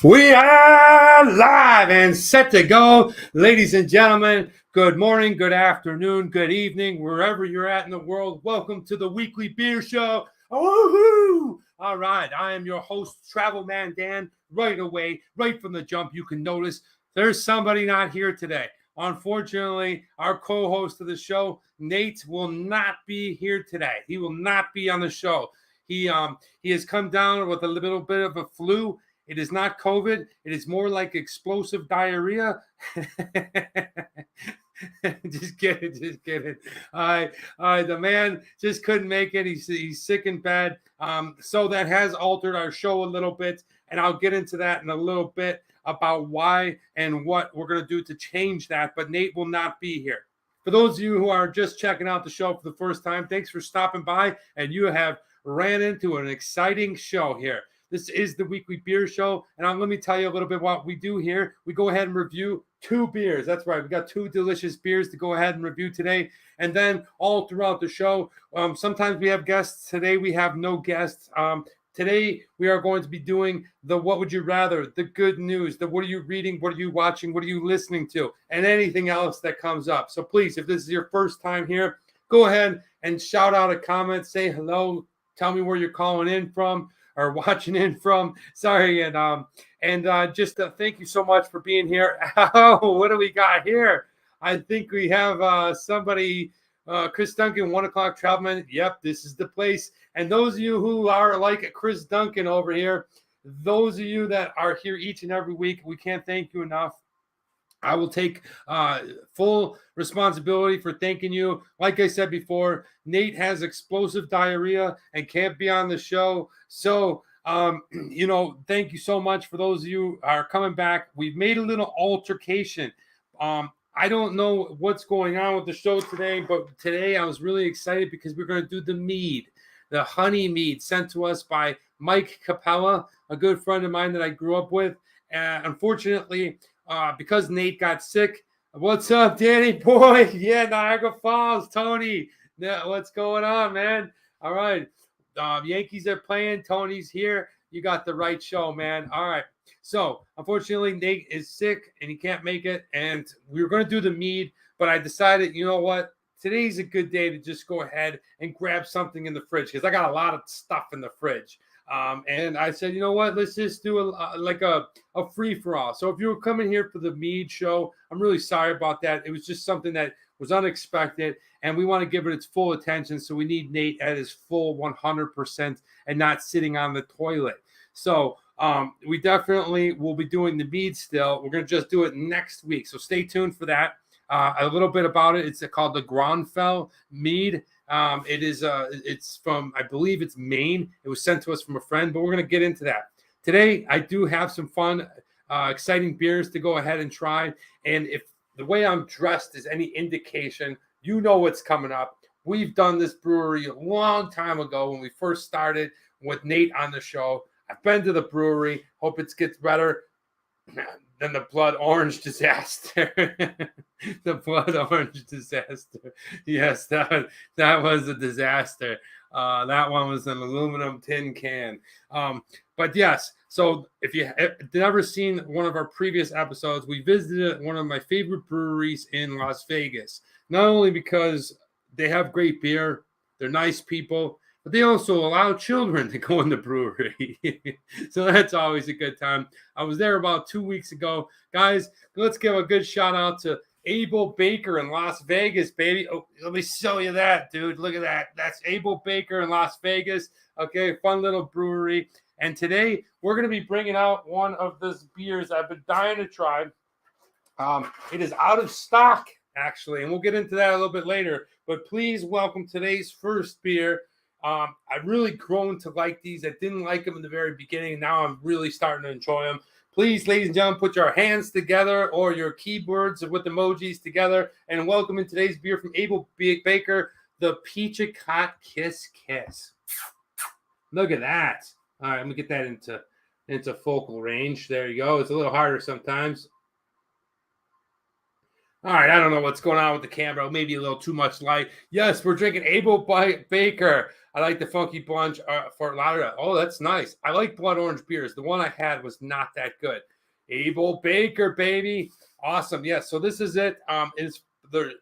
We are live and set to go. Ladies and gentlemen, good morning, good afternoon, good evening, wherever you're at in the world. Welcome to the Weekly Beer Show. Woohoo! All right, I am your host, Travel Man Dan. Right away, right from the jump, you can notice there's somebody not here today. Unfortunately, our co-host of the show, Nate, will not be here today. He will not be on the show. He has come down with a little bit of a flu. It is not COVID. It is more like explosive diarrhea. Just kidding. The man just couldn't make it. He's sick in bed. So that has altered our show a little bit. And I'll get into that in a little bit about why and what we're going to do to change that. But Nate will not be here. For those of you who are just checking out the show for the first time, thanks for stopping by. And you have ran into an exciting show here. This is the Weekly Beer Show, and let me tell you a little bit what we do here. We go ahead and review 2 beers. That's right. We got 2 delicious beers to go ahead and review today, and then all throughout the show, sometimes we have guests. Today we have no guests. Today we are going to be doing the What Would You Rather, the good news, the what are you reading, what are you watching, what are you listening to, and anything else that comes up. So please, if this is your first time here, go ahead and shout out a comment, say hello, tell me where you're calling in from or watching in from. Sorry, and just thank you so much for being here. Oh, what do we got here? I think we have somebody, Chris Duncan, 1 o'clock Travelman. Yep, this is the place. And those of you who are like Chris Duncan over here, those of you that are here each and every week, we can't thank you enough. I will take full responsibility for thanking you. Like I said before, Nate has explosive diarrhea and can't be on the show. So, thank you so much for those of you who are coming back. We've made a little altercation. I don't know what's going on with the show today, but today I was really excited because we're going to do the MEAD, the honey mead sent to us by Mike Capella, a good friend of mine that I grew up with. Unfortunately, because Nate got sick. What's up, Danny boy? Yeah, Niagara Falls, Tony. What's going on, man? All right. Yankees are playing. Tony's here. You got the right show, man. All right. So, unfortunately, Nate is sick and he can't make it. And we were going to do the mead, but I decided, you know what? Today's a good day to just go ahead and grab something in the fridge because I got a lot of stuff in the fridge. And I said, you know what? Let's just do a free-for-all. So if you were coming here for the MEAD show, I'm really sorry about that. It was just something that was unexpected, and we want to give it its full attention. So we need Nate at his full 100% and not sitting on the toilet. So we definitely will be doing the MEAD still. We're going to just do it next week. So stay tuned for that. A little bit about it. It's called the Gronfell MEAD. It's from, I believe it's Maine. It was sent to us from a friend, but we're going to get into that. Today, I do have some fun, exciting beers to go ahead and try. And if the way I'm dressed is any indication, you know what's coming up. We've done this brewery a long time ago when we first started with Nate on the show. I've been to the brewery. Hope it gets better than the blood orange disaster. The blood orange disaster. Yes, that was a disaster. That one was an aluminum tin can. But yes, so if you have never seen one of our previous episodes, we visited one of my favorite breweries in Las Vegas. Not only because they have great beer, they're nice people, but they also allow children to go in the brewery. So that's always a good time. I was there about 2 weeks ago. Guys, let's give a good shout out to Abel Baker in Las Vegas, baby. Oh, let me show you that, dude. Look at that. That's Abel Baker in Las Vegas. Okay, fun little brewery. And today we're going to be bringing out one of those beers I've been dying to try. It is out of stock, actually, and we'll get into that a little bit later. But please welcome today's first beer. I've really grown to like these. I didn't like them in the very beginning. Now I'm really starting to enjoy them. Please, ladies and gentlemen, put your hands together or your keyboards with emojis together and welcome in today's beer from Abel Baker, the Peachicott Kiss Kiss. Look at that. All right, let me get that into focal range. There you go. It's a little harder sometimes. All right, I don't know what's going on with the camera. Maybe a little too much light. Yes, we're drinking Abel Baker. I like the Funky Bunch Fort Lauderdale. Oh, that's nice. I like blood orange beers. The one I had was not that good. Abel Baker, baby. Awesome. Yes, so this is it. It's the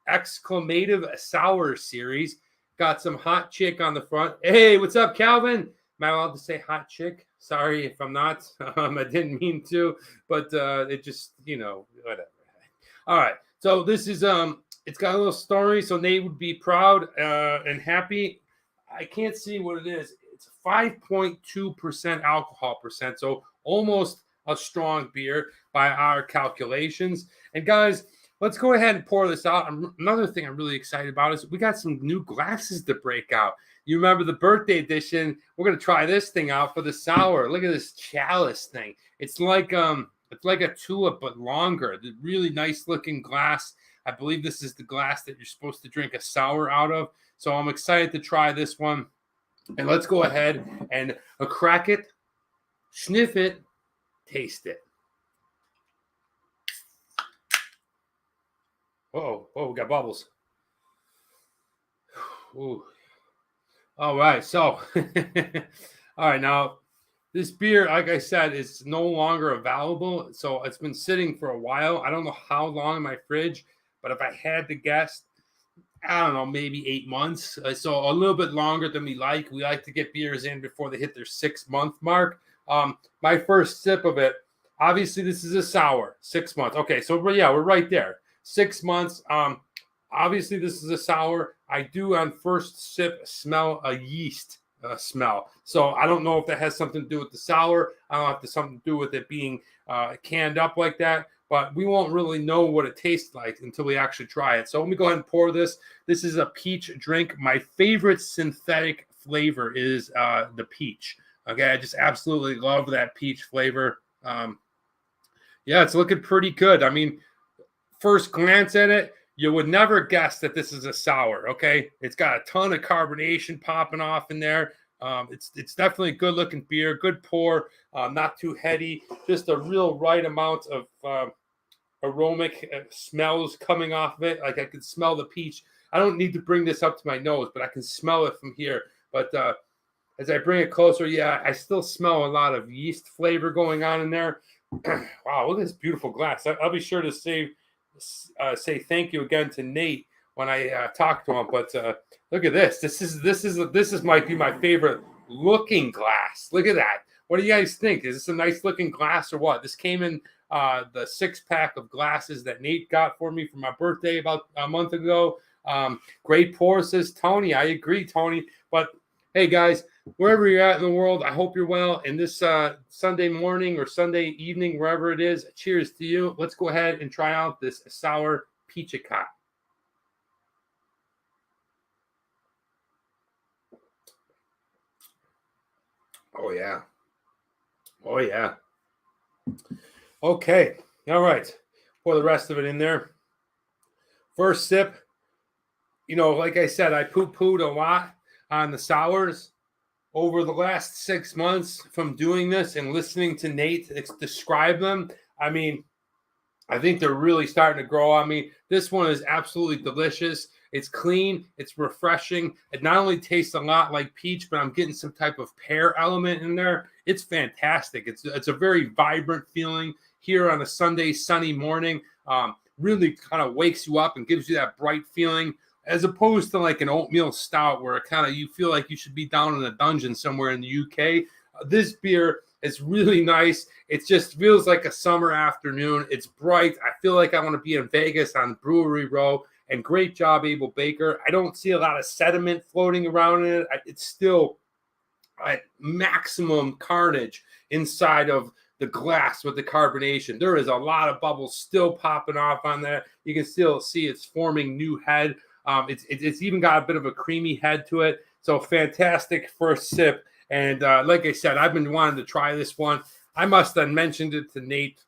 exclamative sour series. Got some hot chick on the front. Hey, what's up, Calvin? Am I allowed to say hot chick? Sorry if I'm not. I didn't mean to, but it just, whatever. All right. So this is it's got a little story. So Nate would be proud and happy. I can't see what it is. It's 5.2% alcohol percent. So almost a strong beer by our calculations. And guys, let's go ahead and pour this out. Another thing I'm really excited about is we got some new glasses to break out. You remember the birthday edition? We're gonna try this thing out for the sour. Look at this chalice thing. It's like a tulip, but longer. The really nice looking glass. I believe this is the glass that you're supposed to drink a sour out of. So I'm excited to try this one. And let's go ahead and crack it, sniff it, taste it. Oh, we got bubbles. Ooh. All right, so all right, now this beer, like I said, is no longer available. So it's been sitting for a while. I don't know how long in my fridge, but if I had to guess, I don't know, maybe 8 months. So a little bit longer than we like. We like to get beers in before they hit their 6-month mark. My first sip of it, obviously this is a sour, 6 months. Okay, so yeah, we're right there. 6 months. Obviously this is a sour. I do on first sip smell a yeast smell. So I don't know if that has something to do with the sour. I don't know if there's something to do with it being canned up like that. But we won't really know what it tastes like until we actually try it. So let me go ahead and pour this. This is a peach drink. My favorite synthetic flavor is the peach. Okay, I just absolutely love that peach flavor. Yeah, it's looking pretty good. I mean, first glance at it, you would never guess that this is a sour, okay? It's got a ton of carbonation popping off in there. It's definitely a good-looking beer, good pour, not too heady, just a real right amount of aromatic smells coming off of it. Like I can smell the peach. I don't need to bring this up to my nose, but I can smell it from here. But as I bring it closer, yeah, I still smell a lot of yeast flavor going on in there. Wow, look at this beautiful glass. I'll be sure to say thank you again to Nate when I talk to him. But look at this. This might be my favorite looking glass. Look at that. What do you guys think? Is this a nice looking glass or what? This came in the 6-pack of glasses that Nate got for me for my birthday about a month ago. Great pour, says Tony. I agree, Tony. But hey, guys, wherever you're at in the world, I hope you're well. And this Sunday morning or Sunday evening, wherever it is, cheers to you. Let's go ahead and try out this sour peachicot. Oh, yeah. Oh, yeah. Okay. All right. Pour the rest of it in there. First sip. Like I said, I poo-pooed a lot on the sours over the last 6 months from doing this and listening to Nate describe them. I mean, I think they're really starting to grow on me. This one is absolutely delicious. It's clean. It's refreshing. It not only tastes a lot like peach, but I'm getting some type of pear element in there. It's fantastic. It's a very vibrant feeling here on a Sunday sunny morning. Really kind of wakes you up and gives you that bright feeling, as opposed to like an oatmeal stout where you feel like you should be down in a dungeon somewhere in the UK. This beer is really nice. It just feels like a summer afternoon. It's bright. I feel like I want to be in Vegas on Brewery Row. And great job, Abel Baker. I don't see a lot of sediment floating around in it. It's still at maximum carnage inside of the glass with the carbonation. There is a lot of bubbles still popping off on there. You can still see it's forming new head. It's even got a bit of a creamy head to it. So fantastic first sip. And like I said, I've been wanting to try this one. I must have mentioned it to Nate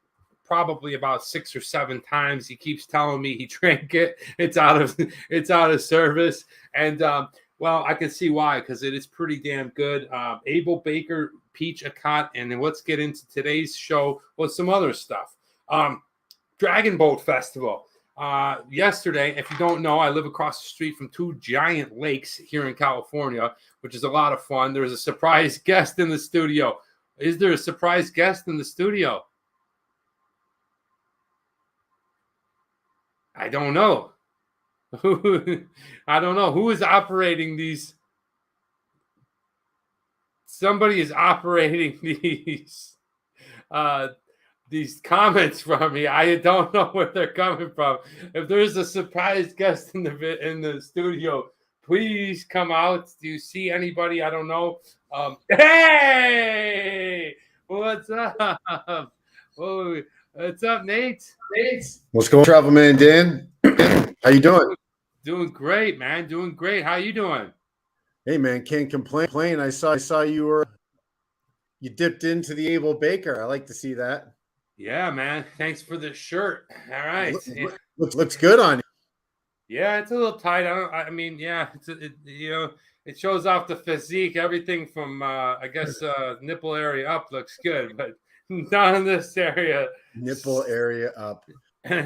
probably about 6 or 7 times. He keeps telling me he drank it. It's out of service. And well, I can see why, because it is pretty damn good. Abel Baker Peachicot. And then let's get into today's show with some other stuff. Dragon Boat Festival. Yesterday, if you don't know, I live across the street from 2 giant lakes here in California, which is a lot of fun. There's a surprise guest in the studio. Is there a surprise guest in the studio? I don't know. I don't know who is operating these. Somebody is operating these comments from me. I don't know where they're coming from. If there's a surprise guest in the studio, please come out. Do you see anybody? I don't know. Hey, what's up? Oh, what's up, Nate? What's going on, Travel Man Dan? How you doing? Doing great, man. Doing great. How you doing? Hey, man, can't complain. I saw you dipped into the Able Baker. I like to see that. Yeah, man. Thanks for the shirt. All right. Looks good on you. Yeah, it's a little tight. It shows off the physique. Everything from I guess nipple area up looks good, but not in this area. Nipple area up.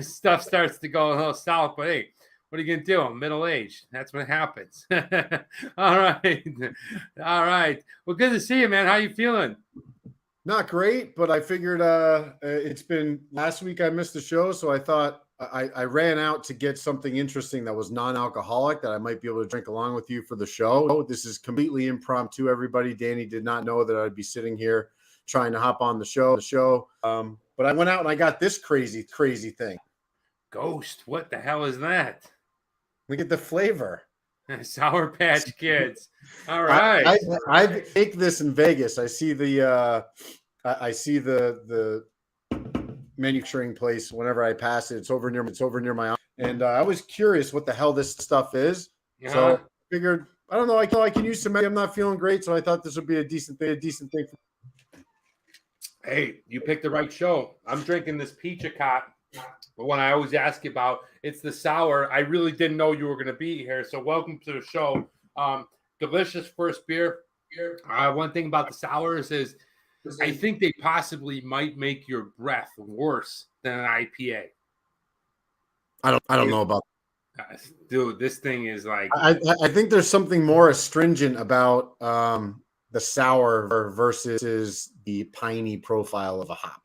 Stuff starts to go a little south, but hey, what are you gonna do? I'm middle-aged. That's what happens. All right. All right. Well, good to see you, man. How you feeling? Not great, but I figured it's been last week I missed the show, so I thought I ran out to get something interesting that was non-alcoholic that I might be able to drink along with you for the show. This is completely impromptu, everybody. Danny did not know that I'd be sitting here trying to hop on the show. But I went out and I got this crazy thing. Ghost. What the hell is that? Look at the flavor. Sour Patch Kids. All right. I take this in Vegas. I see the manufacturing place whenever I pass it. It's over near my house. And I was curious what the hell this stuff is. Uh-huh. So I figured, I don't know, I can use some. I'm not feeling great, so I thought this would be a decent thing. Hey, you picked the right show. I'm drinking this Peachicott. But when I always ask you about, it's the sour. I really didn't know you were going to be here. So welcome to the show. Delicious first beer. One thing about the sours is I think they possibly might make your breath worse than an IPA. I don't know about that. Dude, this thing is like. I think there's something more astringent about the sour versus the piney profile of a hop.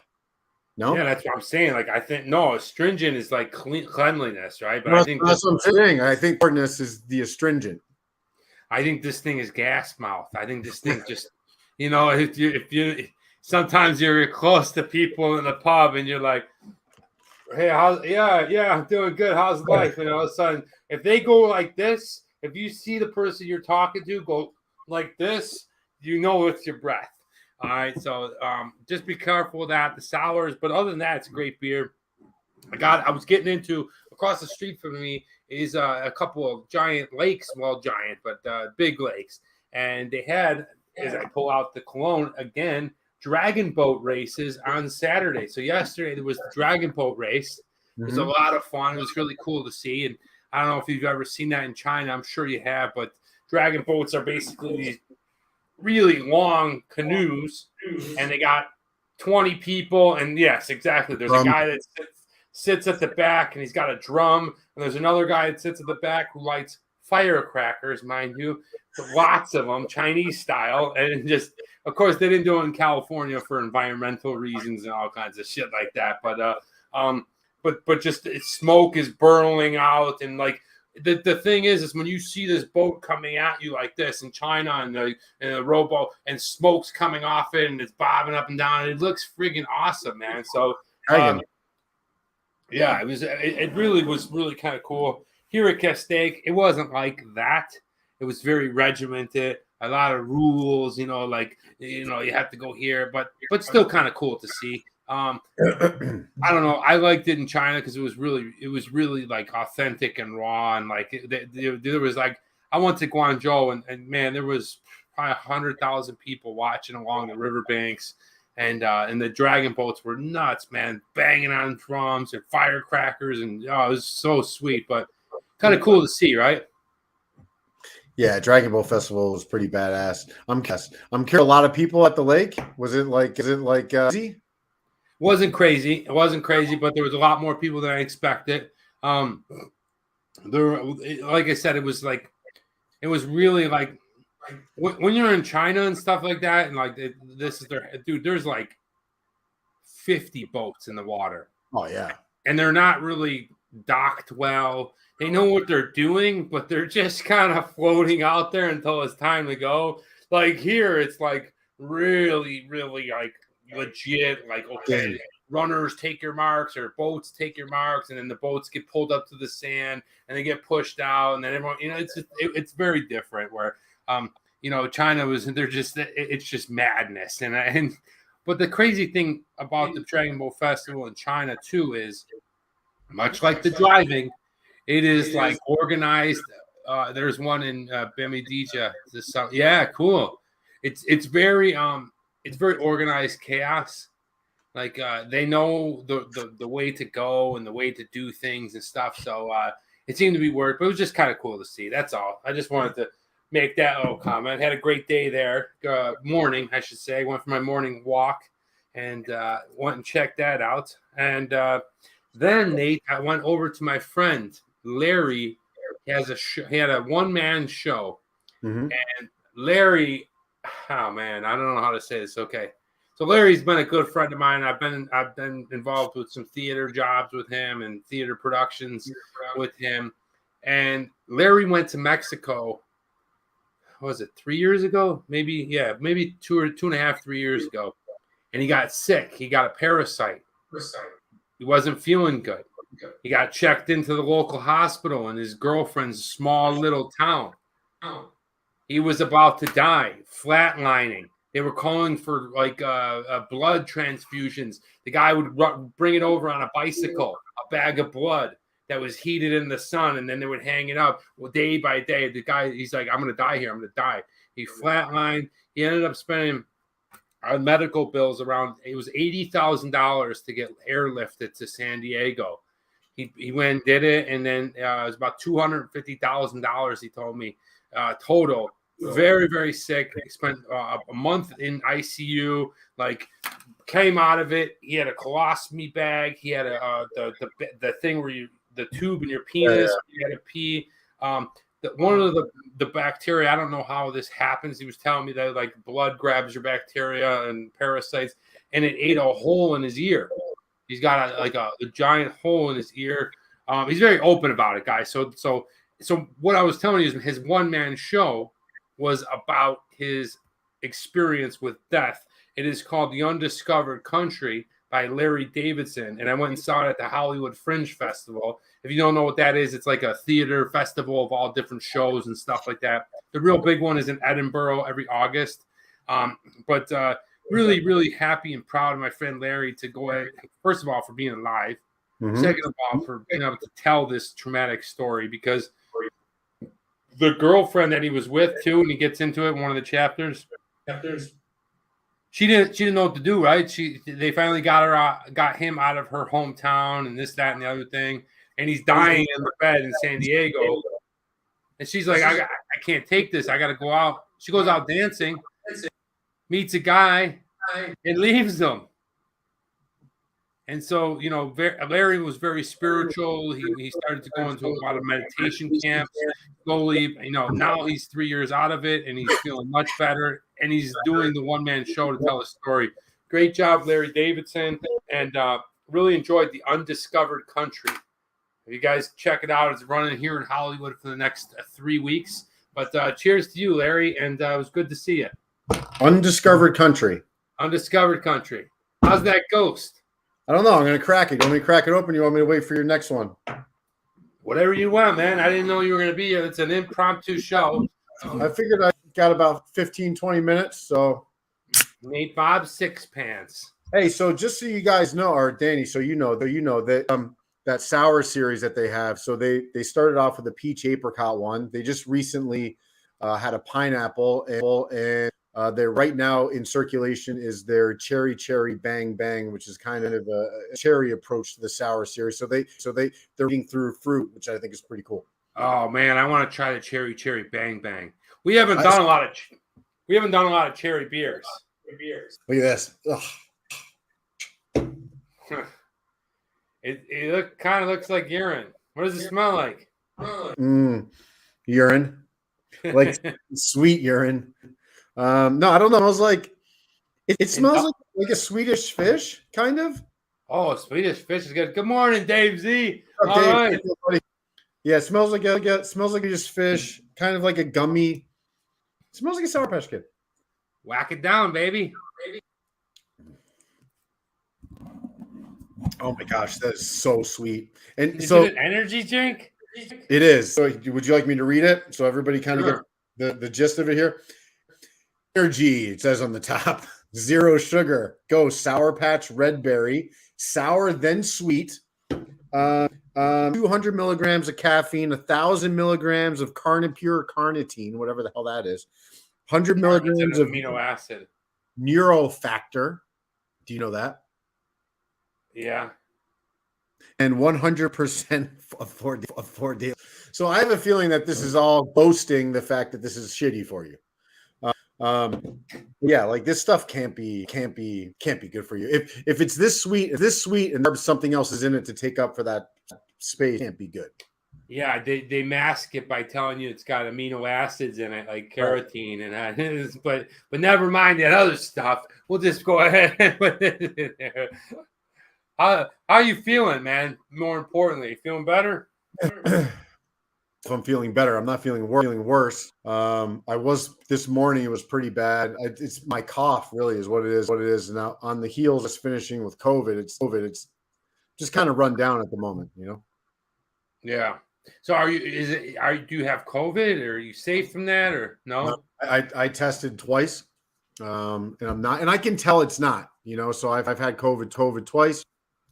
No? Yeah, that's what I'm saying. Like, I think astringent is like cleanliness, right? But I think that's what I'm saying. I think hardness is the astringent. I think this thing is gas mouth. I think this thing just, if you sometimes you're close to people in the pub and you're like, hey, I'm doing good. How's life? And all of a sudden, if they go like this, if you see the person you're talking to go like this, it's your breath. All right, so just be careful of that, the sours. But other than that, it's a great beer. I was getting into across the street from me is a couple of giant lakes, but big lakes, and they had, as I pull out the cologne again, dragon boat races on Saturday. So yesterday there was the dragon boat race. It was a lot of fun. It was really cool to see, and I don't know if you've ever seen that in China. I'm sure you have, but dragon boats are basically these really long canoes, and they got 20 people. And yes, exactly. There's a guy that sits at the back, and he's got a drum. And there's another guy that sits at the back who lights firecrackers, mind you, lots of them, Chinese style. And just, of course, they didn't do it in California for environmental reasons and all kinds of shit like that. But just smoke is burning out, and like. The thing is when you see this boat coming at you like this in China and the rowboat and smoke's coming off it and it's bobbing up and down, it looks friggin' awesome, man. So it really was really kind of cool. Here at Castaic, it wasn't like that. It was very regimented, a lot of rules, you have to go here, but still kind of cool to see. I don't know. I liked it in China because it was really like authentic and raw, and like there was like I went to Guangzhou and man, there was probably 100,000 people watching along the riverbanks, and the dragon boats were nuts, man, banging on drums and firecrackers, and it was so sweet, but kind of cool to see, right? Yeah, Dragon Boat Festival was pretty badass. I'm curious. A lot of people at the lake. Is it like easy? It wasn't crazy, but there was a lot more people than I expected. Um, there, like I said, it was really like when you're in China and stuff like that, and like this is their dude. There's like 50 boats in the water. Oh yeah, and they're not really docked well. They know what they're doing, but they're just kind of floating out there until it's time to go. Like here, it's like really, really like legit. Like okay, runners take your marks or boats take your marks, and then the boats get pulled up to the sand and they get pushed out, and then everyone, it's very different. Where China it's just madness, and but the crazy thing about the Dragon Boat Festival in China too is, much like the driving, it is like organized. There's one in Bemidija. Yeah, cool. It's very organized chaos. Like they know the way to go and the way to do things and stuff. So it seemed to be work, but it was just kind of cool to see. That's all. I just wanted to make that little comment. Had a great day there. Morning, I should say. Went for my morning walk and went and checked that out. And then Nate, I went over to my friend Larry. He had a one-man show, and Larry, oh man, I don't know how to say this. Okay, so Larry's been a good friend of mine. I've been involved with some theater jobs with him and theater productions with him. And Larry went to Mexico. What was it, 3 years ago? Maybe 2.5, 3 years ago. And he got sick. He got a parasite. He wasn't feeling good. He got checked into the local hospital in his girlfriend's small little town. He was about to die, flatlining. They were calling for like blood transfusions. The guy would bring it over on a bicycle, a bag of blood that was heated in the sun, and then they would hang it up. Well, day by day, the guy, he's like, I'm going to die here. I'm going to die. He flatlined. He ended up spending on medical bills it was $80,000 to get airlifted to San Diego. He went and did it, and then it was about $250,000, he told me, total. Very, very sick. He spent a month in ICU, like came out of it. He had a colostomy bag. He had the thing where the tube in your penis, you had to pee. One of the bacteria, I don't know how this happens. He was telling me that like blood grabs your bacteria and parasites, and it ate a hole in his ear. He's got a giant hole in his ear. He's very open about it, guys. So what I was telling you is his one-man show was about his experience with death. It is called The Undiscovered Country by Larry Davidson, and I went and saw it at the Hollywood Fringe Festival. If you don't know what that is, it's like a theater festival of all different shows and stuff like that. The real big one is in Edinburgh every August. But really, really happy and proud of my friend Larry to go ahead, first of all, for being alive. Second of all, for being able to tell this traumatic story, because the girlfriend that he was with too, and he gets into it in one of the chapters, she didn't know what to do, right? They finally got him out of her hometown and this, that, and the other thing, and he's dying in the bed in San Diego, and she's like, I can't take this. I got to go out. She goes out dancing, meets a guy, and leaves him. And so, Larry was very spiritual. He started to go into a lot of meditation camps slowly. Now he's 3 years out of it, and he's feeling much better. And he's doing the one-man show to tell a story. Great job, Larry Davidson. And really enjoyed The Undiscovered Country. If you guys check it out, it's running here in Hollywood for the next 3 weeks. But cheers to you, Larry. And it was good to see you. Undiscovered Country. Undiscovered Country. How's that ghost? I don't know. I'm going to crack it. You want me to crack it open? You want me to wait for your next one? Whatever you want, man. I didn't know you were going to be here. It's an impromptu show. I figured I got about 15, 20 minutes. So, Nate Bob Sixpants. Hey, so just so you guys know, or Danny, so you know that that sour series that they have. So they started off with a peach apricot one. They just recently had a pineapple, and they're right now in circulation is their cherry bang bang, which is kind of a cherry approach to the sour series. So they're eating through fruit, which I think is pretty cool. Oh man, I want to try the cherry bang bang. We haven't done a lot of cherry beers. Look at this. It kind of looks like urine. What does it smell like? Urine, like sweet urine. No, I don't know. It smells like it smells like a Swedish fish, kind of. Oh, Swedish fish is good. Good morning, Dave Z. Oh, All Dave, right. yeah, it smells like just fish, kind of like a gummy. It smells like a Sour Patch Kid. Whack it down, baby. Oh my gosh, that is so sweet. And Is so it an energy drink? it is. So would you like me to read it so everybody kind of gets the gist of it here? Energy, it says on the top. 0 sugar. Go Sour Patch Red Berry. Sour then sweet. 200 milligrams of caffeine, 1,000 milligrams of pure carnitine, whatever the hell that is. 100 milligrams of amino acid. Neurofactor. Do you know that? Yeah. And 100% of 4 daily. So I have a feeling that this is all boasting the fact that this is shitty for you. Yeah, like this stuff can't be good for you. If it's this sweet, and something else is in it to take up for that space, it can't be good. Yeah, they mask it by telling you it's got amino acids in it, like carotene, and that. But never mind that other stuff. We'll just go ahead and put it in there. How are you feeling, man? More importantly, feeling better? If I'm feeling better, I'm not feeling worse. I was this morning. It was pretty bad. It's my cough, really, is what it is. Now on the heels of finishing with COVID, it's just kind of run down at the moment, you know. Yeah. So do you have COVID, or are you safe from that, or no? I tested twice, and I'm not, and I can tell it's not, you know. So I've had COVID twice.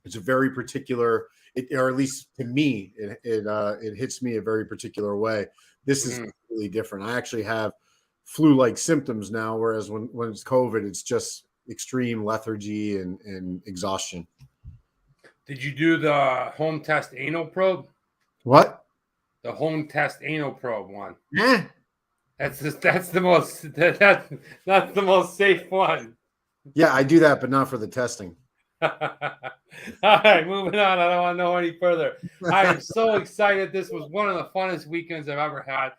It's a very particular, or at least to me, it hits me a very particular way. This is completely different. I actually have flu-like symptoms now, whereas when it's COVID, it's just extreme lethargy and exhaustion. Did you do the home test anal probe? What? The home test anal probe one. Yeah. That's the most safe one. Yeah, I do that, but not for the testing. All right, moving on. I don't want to know any further. I am so excited. This was one of the funnest weekends I've ever had.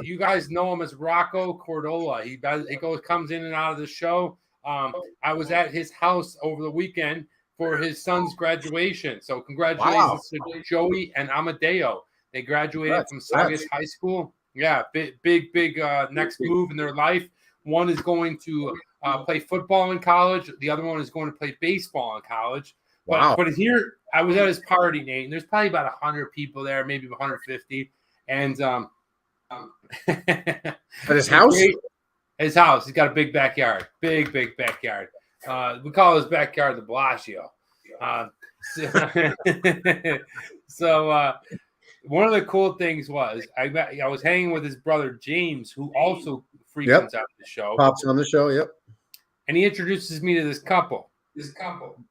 You guys know him as Rocco Cordola. He comes in and out of the show. I was at his house over the weekend for his son's graduation. So congratulations to Joey and Amadeo. They graduated from Saugus High School. Yeah, big next move in their life. One is going to play football in college. The other one is going to play baseball in college. But here, I was at his party, Nate, and there's probably about 100 people there, maybe 150. And at his house? His house. He's got a big backyard. Big backyard. We call his backyard the Bellagio. So one of the cool things was I was hanging with his brother James, who also frequents out the show. Pops on the show, yep. And he introduces me to this couple,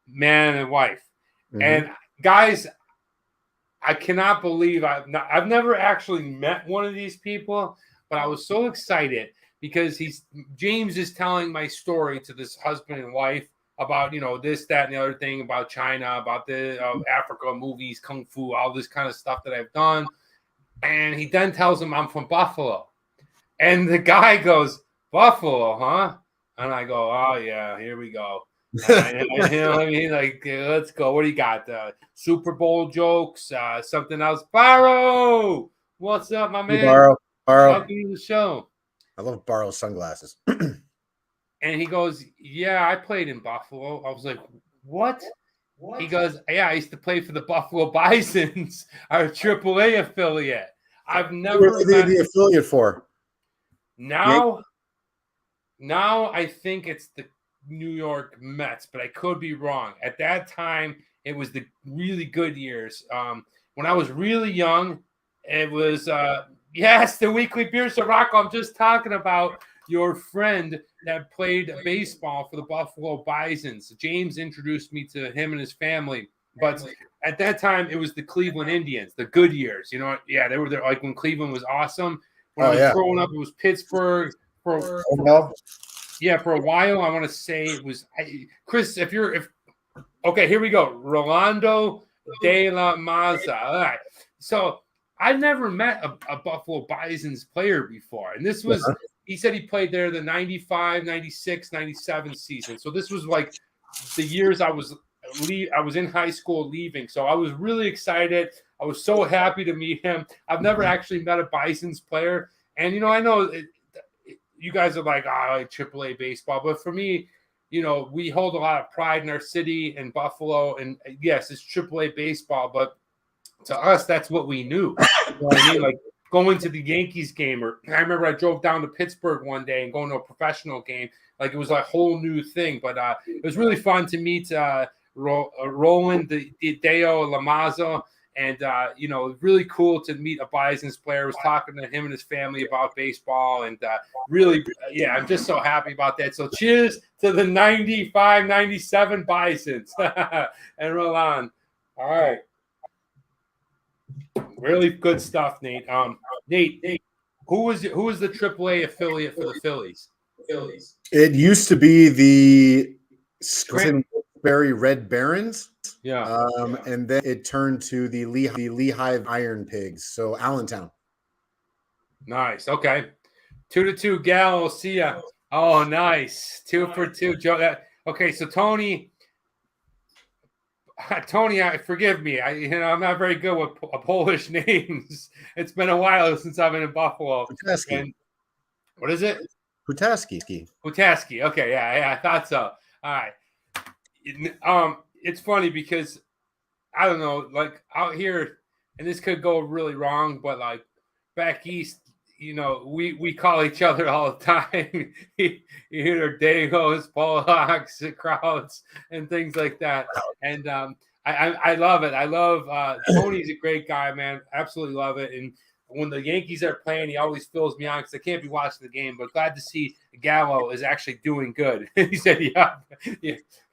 man and wife. Mm-hmm. And guys, I cannot believe I've never actually met one of these people, but I was so excited because James is telling my story to this husband and wife about, you know, this, that, and the other thing about China, about the Africa movies, Kung Fu, all this kind of stuff that I've done. And he then tells them I'm from Buffalo. And the guy goes, Buffalo, huh? And I go, oh, yeah, here we go. You know what I mean? Like, let's go. What do you got? Super Bowl jokes, something else. Barrow, what's up, my man? Barrow. Welcome to the show. I love Barrow's sunglasses. And he goes, yeah, I played in Buffalo. I was like, what? He goes, yeah, I used to play for the Buffalo Bisons, our AAA affiliate. I've never. Who are the affiliate for? Now I think it's the New York Mets, but I could be wrong. At that time, it was the really good years. When I was really young, it was yes, the weekly beer. So Rocco, I'm just talking about your friend that played baseball for the Buffalo Bisons. James introduced me to him and his family. But at that time, it was the Cleveland Indians, the good years. You know, yeah, they were there like when Cleveland was awesome. When I was growing up, it was Pittsburgh. For a while, I want to say it was Chris. Okay, here we go. Rolando De La Maza. All right. So I've never met a Buffalo Bison's player before. And this was, he said he played there the 95, 96, 97 season. So this was like the years I was in high school leaving. So I was really excited. I was so happy to meet him. I've never actually met a Bison's player. And, I know you guys are like, like AAA baseball. But for me, we hold a lot of pride in our city and Buffalo. And yes, it's AAA baseball, but to us, that's what we knew. You know what I mean? Like going to the Yankees game, or I remember I drove down to Pittsburgh one day and going to a professional game. Like it was a whole new thing. But it was really fun to meet Roland Deo Lamazo. And, really cool to meet a Bison's player. I was talking to him and his family about baseball. And really, I'm just so happy about that. So cheers to the 95, 97 Bisons. And Roland. All right. Really good stuff, Nate. Nate, who was the AAA affiliate for the Phillies? It used to be the Scranton-Berry Red Barons. Yeah. And then it turned to the Lehigh Iron Pigs. So Allentown. Nice. Okay. 2-2. Gallo. See ya. Oh, nice. 2 for 2. Joe. Okay. So Tony, forgive me. I'm not very good with Polish names. It's been a while since I've been in Buffalo. And what is it? Hutaski. Okay. Yeah. I thought so. All right. It's funny because I don't know, like out here, and this could go really wrong, but like back east, we call each other all the time. You hear Dagos, Polacks, crowds, and things like that. And I love it. I love Tony's a great guy, man. Absolutely love it. And when the Yankees are playing, he always fills me on because I can't be watching the game. But glad to see Gallo is actually doing good. He said, "Yeah,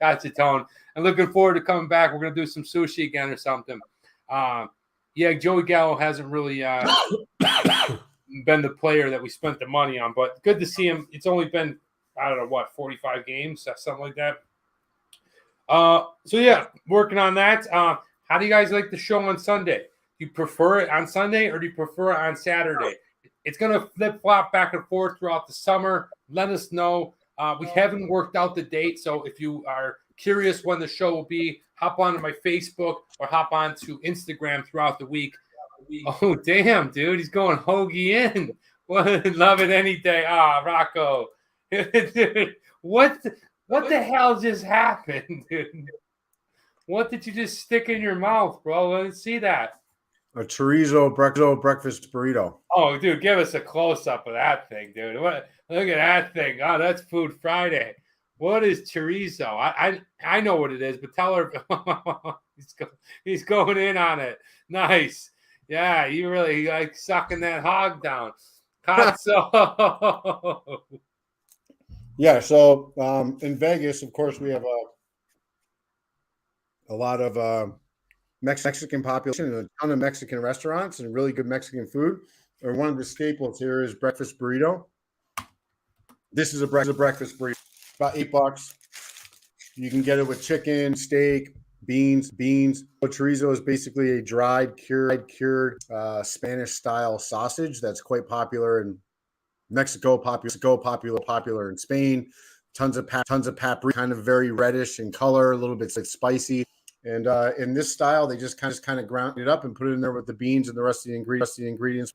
gotcha, Tone." I'm looking forward to coming back. We're gonna do some sushi again or something. Joey Gallo hasn't really been the player that we spent the money on, but good to see him. It's only been 45 games, something like that. Working on that. How do you guys like the show on Sunday? Do you prefer it on Sunday or do you prefer it on Saturday? It's going to flip-flop back and forth throughout the summer. Let us know. We haven't worked out the date, so if you are curious when the show will be, hop onto my Facebook or hop onto Instagram throughout the week. Oh, damn, dude. He's going hoagie in. Love it any day. Rocco. Dude, what the hell just happened, dude? What did you just stick in your mouth, bro? Let's see that. A chorizo breakfast burrito. Oh, dude, give us a close-up of that thing, dude. Look at that thing. Oh, that's Food Friday. What is chorizo? I know what it is, but tell her. He's going in on it. Nice. Yeah, you really like sucking that hog down. Cazzo. Yeah, so in Vegas, of course, we have a lot of Mexican population and a ton of Mexican restaurants and really good Mexican food. And one of the staples here is breakfast burrito. This is a breakfast burrito, about $8. You can get it with chicken, steak, beans. Chorizo is basically a dried, cured Spanish-style sausage that's quite popular in Mexico, popular in Spain. Tons of paprika, kind of very reddish in color, a little bit spicy. And in this style, they just kind of ground it up and put it in there with the beans and the rest of the ingredients.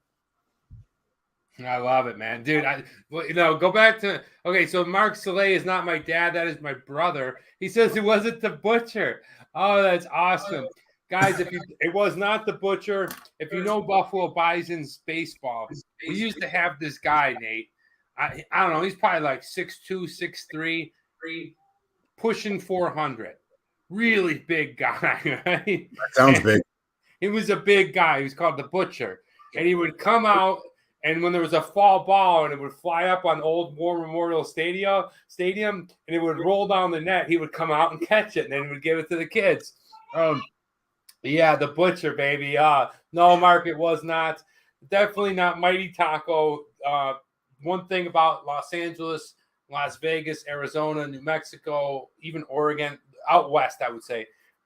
I love it, man, dude. Go back to so Mark Soleil is not my dad; that is my brother. He says it wasn't the butcher. Oh, that's awesome, guys! It was not the butcher. If you know Buffalo Bison's baseball, we used to have this guy, Nate. I don't know. He's probably like 6'2", 6'3", pushing 400. Really big guy, right? That sounds big. He was a big guy. He was called the Butcher. And he would come out, and when there was a fall ball and it would fly up on Old War Memorial Stadium, and it would roll down the net, he would come out and catch it, and then he would give it to the kids. The Butcher, baby. No, Mark, it was not. Definitely not Mighty Taco. One thing about Los Angeles, Las Vegas, Arizona, New Mexico, even Oregon, out west, I would say,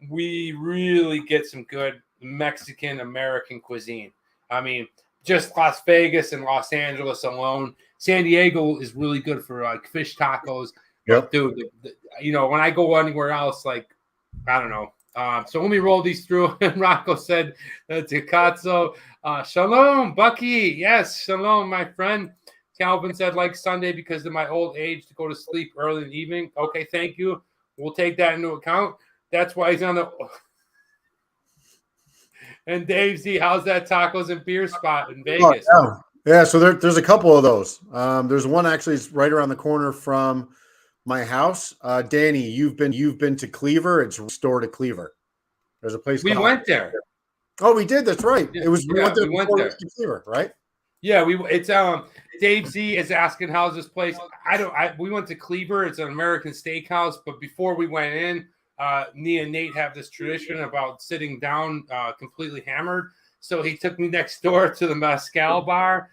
we really get some good Mexican American cuisine. I mean, just Las Vegas and Los Angeles alone. San Diego is really good for like fish tacos. Yep. But dude, when I go anywhere else, like I don't know. So let me roll these through. Rocco said to Katso, shalom, Bucky. Yes, shalom, my friend. Calvin said, like Sunday because of my old age to go to sleep early in the evening. Okay, thank you. We'll take that into account. That's why he's on the. And Dave Z, how's that tacos and beer spot in Vegas? Yeah, so there's a couple of those. There's one actually right around the corner from my house. Danny, you've been to Cleaver. It's store to Cleaver. There's a place we went there. Oh, we did. That's right. Yeah, it was we went there before to Cleaver, right? Yeah, it's Dave Z is asking how's this place. We went to Cleaver. It's an American steakhouse, but before we went in, me and Nate have this tradition about sitting down completely hammered. So he took me next door to the Mezcal bar,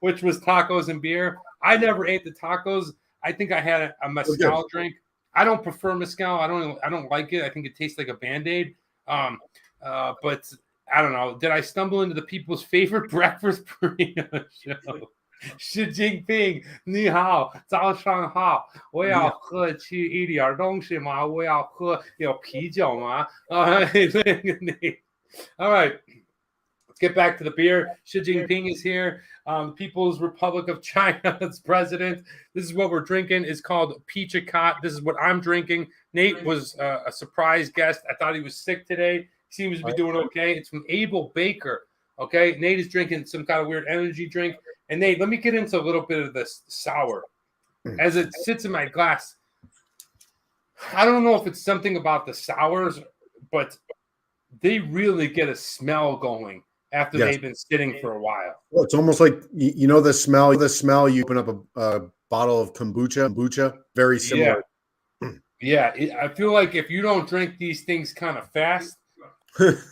which was tacos and beer. I never ate the tacos. I think I had a Mezcal drink. I don't prefer Mezcal. I don't like it. I think it tastes like a Band-Aid. But I don't know. Did I stumble into the people's favorite breakfast burrito show? Xi Jinping, 你好，早上好。我要喝去一点东西吗？我要喝有啤酒吗？ All right. Let's get back to the beer. Xi Jinping is here. People's Republic of China's president. This is what we're drinking. It's called Pichicot. This is what I'm drinking. Nate was a surprise guest. I thought he was sick today. He seems to be doing okay. It's from Abel Baker. Okay. Nate is drinking some kind of weird energy drink. And Nate, let me get into a little bit of this sour. As it sits in my glass, I don't know if it's something about the sours, but they really get a smell going after they've been sitting for a while. Well, it's almost like the smell. You open up a bottle of kombucha. Very similar. Yeah. I feel like if you don't drink these things kind of fast, it's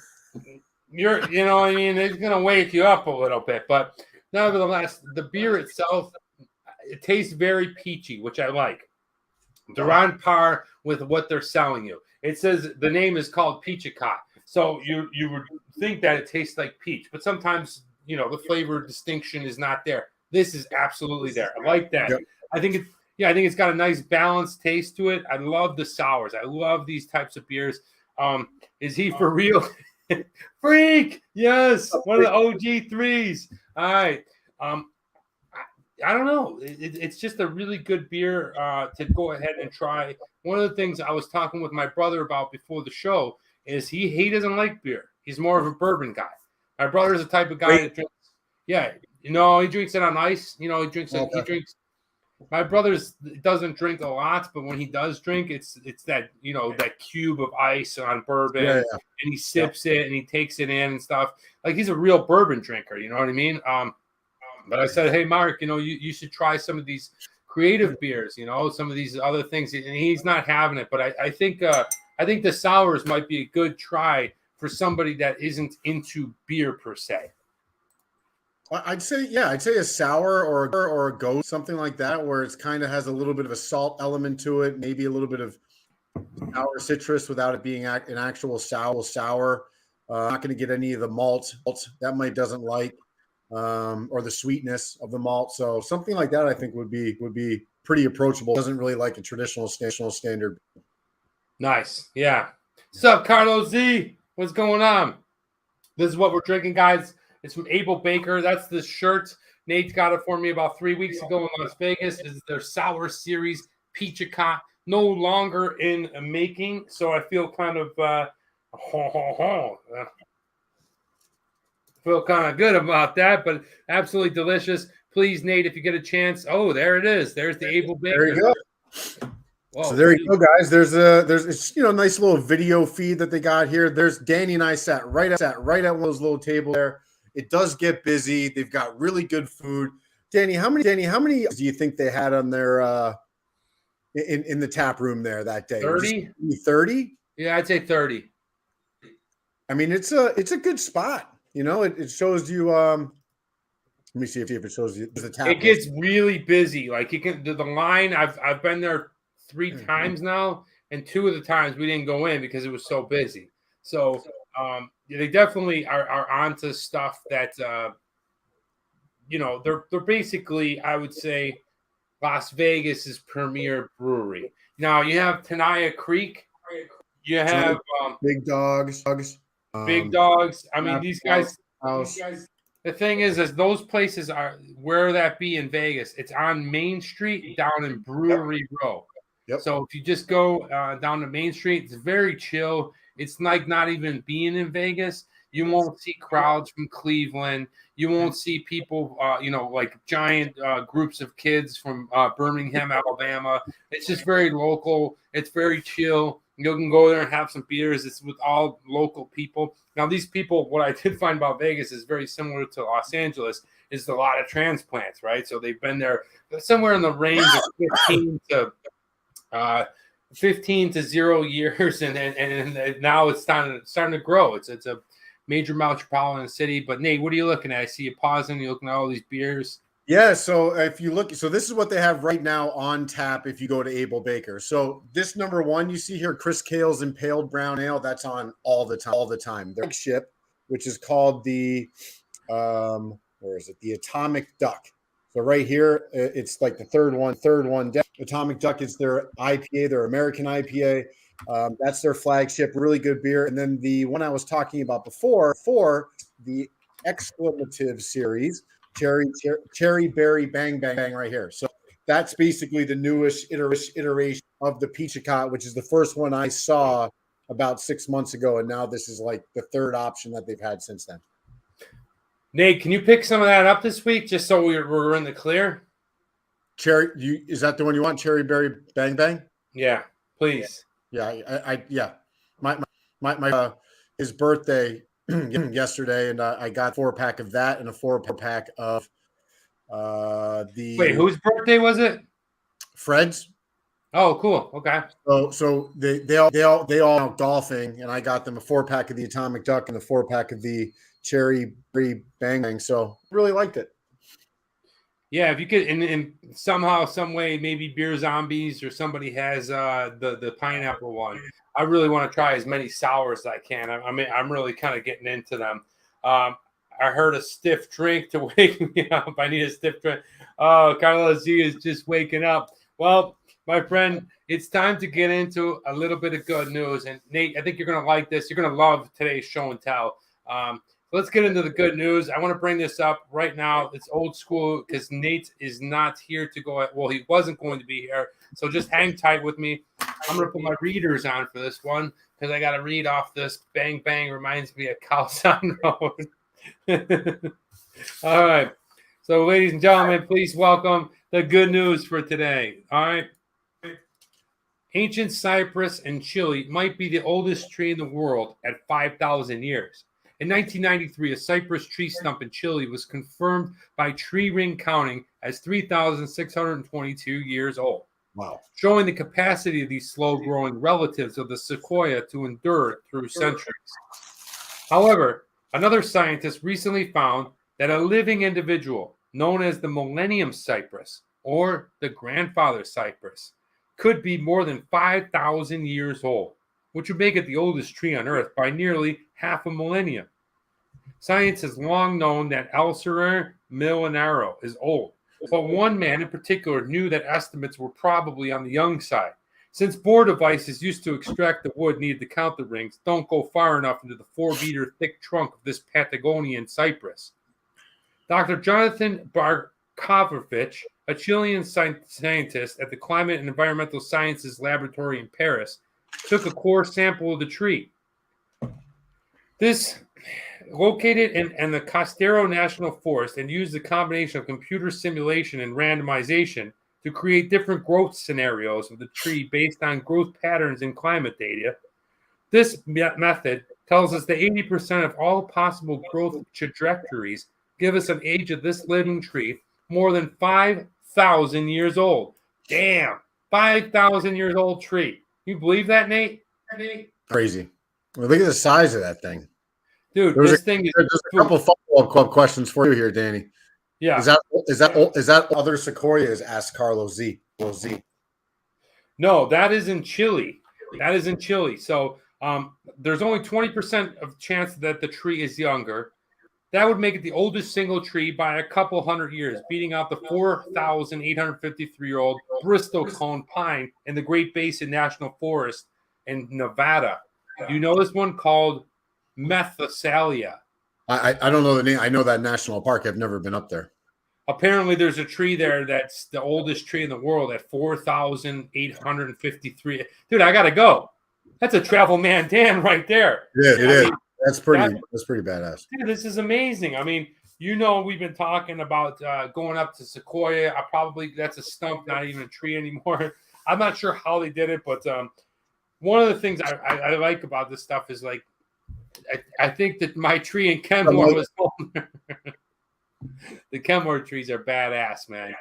gonna wake you up a little bit. But nevertheless, the beer itself, it tastes very peachy, which I like. They're on par with what they're selling you. It says the name is called Pichicot. So you would think that it tastes like peach, but sometimes, the flavor distinction is not there. This is absolutely there. I like that. Yep. I think it's got a nice balanced taste to it. I love the sours. I love these types of beers. Is he for real? Freak. Yes. One of the OG threes. All right. I don't know. It's just a really good beer to go ahead and try. One of the things I was talking with my brother about before the show is he doesn't like beer. He's more of a bourbon guy. My brother's the type of guy that drinks. Yeah, he drinks it on ice. He drinks it. He drinks. My brother doesn't drink a lot, but when he does drink, it's that that cube of ice on bourbon, and he sips it and he takes it in and stuff. Like he's a real bourbon drinker. You know what I mean? But I said, hey, Mark, you should try some of these creative beers. Some of these other things, and he's not having it. But I think the sours might be a good try for somebody that isn't into beer per se. I'd say a sour or a ghost, something like that, where it's kind of has a little bit of a salt element to it, maybe a little bit of sour citrus without it being an actual sour. Not going to get any of the malt that might doesn't like, or the sweetness of the malt. So something like that, I think would be pretty approachable. Doesn't really like a traditional standard. Nice, yeah. What's up, Carlos Z? What's going on? This is what we're drinking, guys. It's from Abel Baker. That's the shirt. Nate got it for me about 3 weeks ago in Las Vegas. This is their sour series, Pichicot. No longer in making, so I feel kind of feel kind of good about that, but absolutely delicious. Please, Nate, if you get a chance. Oh, there it is. There's the Abel Baker. There you go. Whoa, so there you go, guys. There's it's nice little video feed that they got here. There's Danny and I sat right at one of those little tables there. It does get busy. They've got really good food. Danny, how many do you think they had on their in the tap room there that day? 30? 30? Yeah, I'd say 30. I mean, it's a good spot. It shows you. Let me see if it shows you the tap. It gets really busy. Like the line. I've been there 3 times now. and 2 of the times we didn't go in because it was so busy. So they definitely are onto stuff that they're basically, I would say, Las Vegas's premier brewery. Now you have Tenaya Creek, you have Big Dogs, Big Dogs. I mean, these guys. House. The thing is those places are where that be in Vegas. It's on Main Street down in Brewery Row. Yep. So if you just go down to Main Street, it's very chill. It's like not even being in Vegas. You won't see crowds from Cleveland. You won't see people, like giant groups of kids from Birmingham, Alabama. It's just very local. It's very chill. You can go there and have some beers. It's with all local people. Now, these people, what I did find about Vegas is very similar to Los Angeles, is a lot of transplants, right? So they've been there somewhere in the range of 15 to 0 years, and now it's starting to grow. It's a major metropolitan city. But Nate, what are you looking at? I see you pausing. You're looking at all these beers. Yeah, so if you look, so this is what they have right now on tap if you go to Abel Baker. So this number one you see here, Chris Kale's Impaled Brown Ale, that's on all the time. Their flagship, which is called the, where is it? The Atomic Duck. So right here, it's like the third one down. Atomic Duck is their IPA, their American IPA. That's their flagship, really good beer. And then the one I was talking about before, the exclamative series, Cherry Berry Bang Bang right here. So that's basically the newest iteration of the Peachicot, which is the first one I saw about 6 months ago. And now this is like the third option that they've had since then. Nate, can you pick some of that up this week just so we're in the clear? Is that the one you want? Cherry Berry Bang Bang? Yeah, please. Yeah. My his birthday yesterday, and I got a 4-pack of that and a 4-pack of the. Wait, whose birthday was it? Fred's. Oh, cool. Okay. So they all out golfing, and I got them a 4-pack of the Atomic Duck and a 4-pack of the Cherry Berry Bang Bang. So really liked it. Yeah, if you could, and somehow, some way, maybe Beer Zombies or somebody has the pineapple one. I really want to try as many sours as I can. I'm really kind of getting into them. I heard a stiff drink to wake me up. I need a stiff drink. Oh, Carlos Z is just waking up. Well, my friend, it's time to get into a little bit of good news. And Nate, I think you're going to like this. You're going to love today's show and tell. Let's get into the good news. I want to bring this up right now. It's old school because Nate is not here to go. Well, he wasn't going to be here. So just hang tight with me. I'm going to put my readers on for this one because I got to read off this. Bang Bang reminds me of Calzone Road. All right. So, ladies and gentlemen, please welcome the good news for today. All right. Ancient cypress in Chile might be the oldest tree in the world at 5,000 years. In 1993, a cypress tree stump in Chile was confirmed by Tree Ring Counting as 3,622 years old. Wow. Showing the capacity of these slow-growing relatives of the sequoia to endure through centuries. However, another scientist recently found that a living individual known as the Millennium Cypress or the Grandfather Cypress could be more than 5,000 years old, which would make it the oldest tree on Earth by nearly half a millennium. Science has long known that Elsevier millenaro is old, but one man in particular knew that estimates were probably on the young side. Since bore devices used to extract the wood needed to count the rings don't go far enough into the 4-meter thick trunk of this Patagonian cypress. Dr. Jonathan Barkovich, a Chilean scientist at the Climate and Environmental Sciences Laboratory in Paris, took a core sample of the tree. This located in the Costero National Forest and used a combination of computer simulation and randomization to create different growth scenarios of the tree based on growth patterns and climate data. This method tells us that 80% of all possible growth trajectories give us an age of this living tree more than 5,000 years old. Damn, 5,000 years old tree. You believe that, Nate? Crazy. Well, look at the size of that thing. Dude, There's this thing is there's a couple follow-up club questions for you here, Danny. Yeah. Is that other sequoias? Asked Carlos Z. No, that is in Chile. That is in Chile. So there's only 20% of chance that the tree is younger. That would make it the oldest single tree by a couple hundred years, beating out the 4,853-year-old Bristlecone pine in the Great Basin National Forest in Nevada. You know this one called Methuselah. I don't know the name. I know that national park. I've never been up there. Apparently, there's a tree there that's the oldest tree in the world at 4,853. Dude, I gotta go. That's a travel man Dan right there. Yeah, it is. That's pretty badass. Dude, this is amazing. I mean, we've been talking about going up to Sequoia. That's a stump, not even a tree anymore. I'm not sure how they did it, but one of the things I like about this stuff is like, I think that my tree in Kenmore was older. The Kenmore trees are badass, man.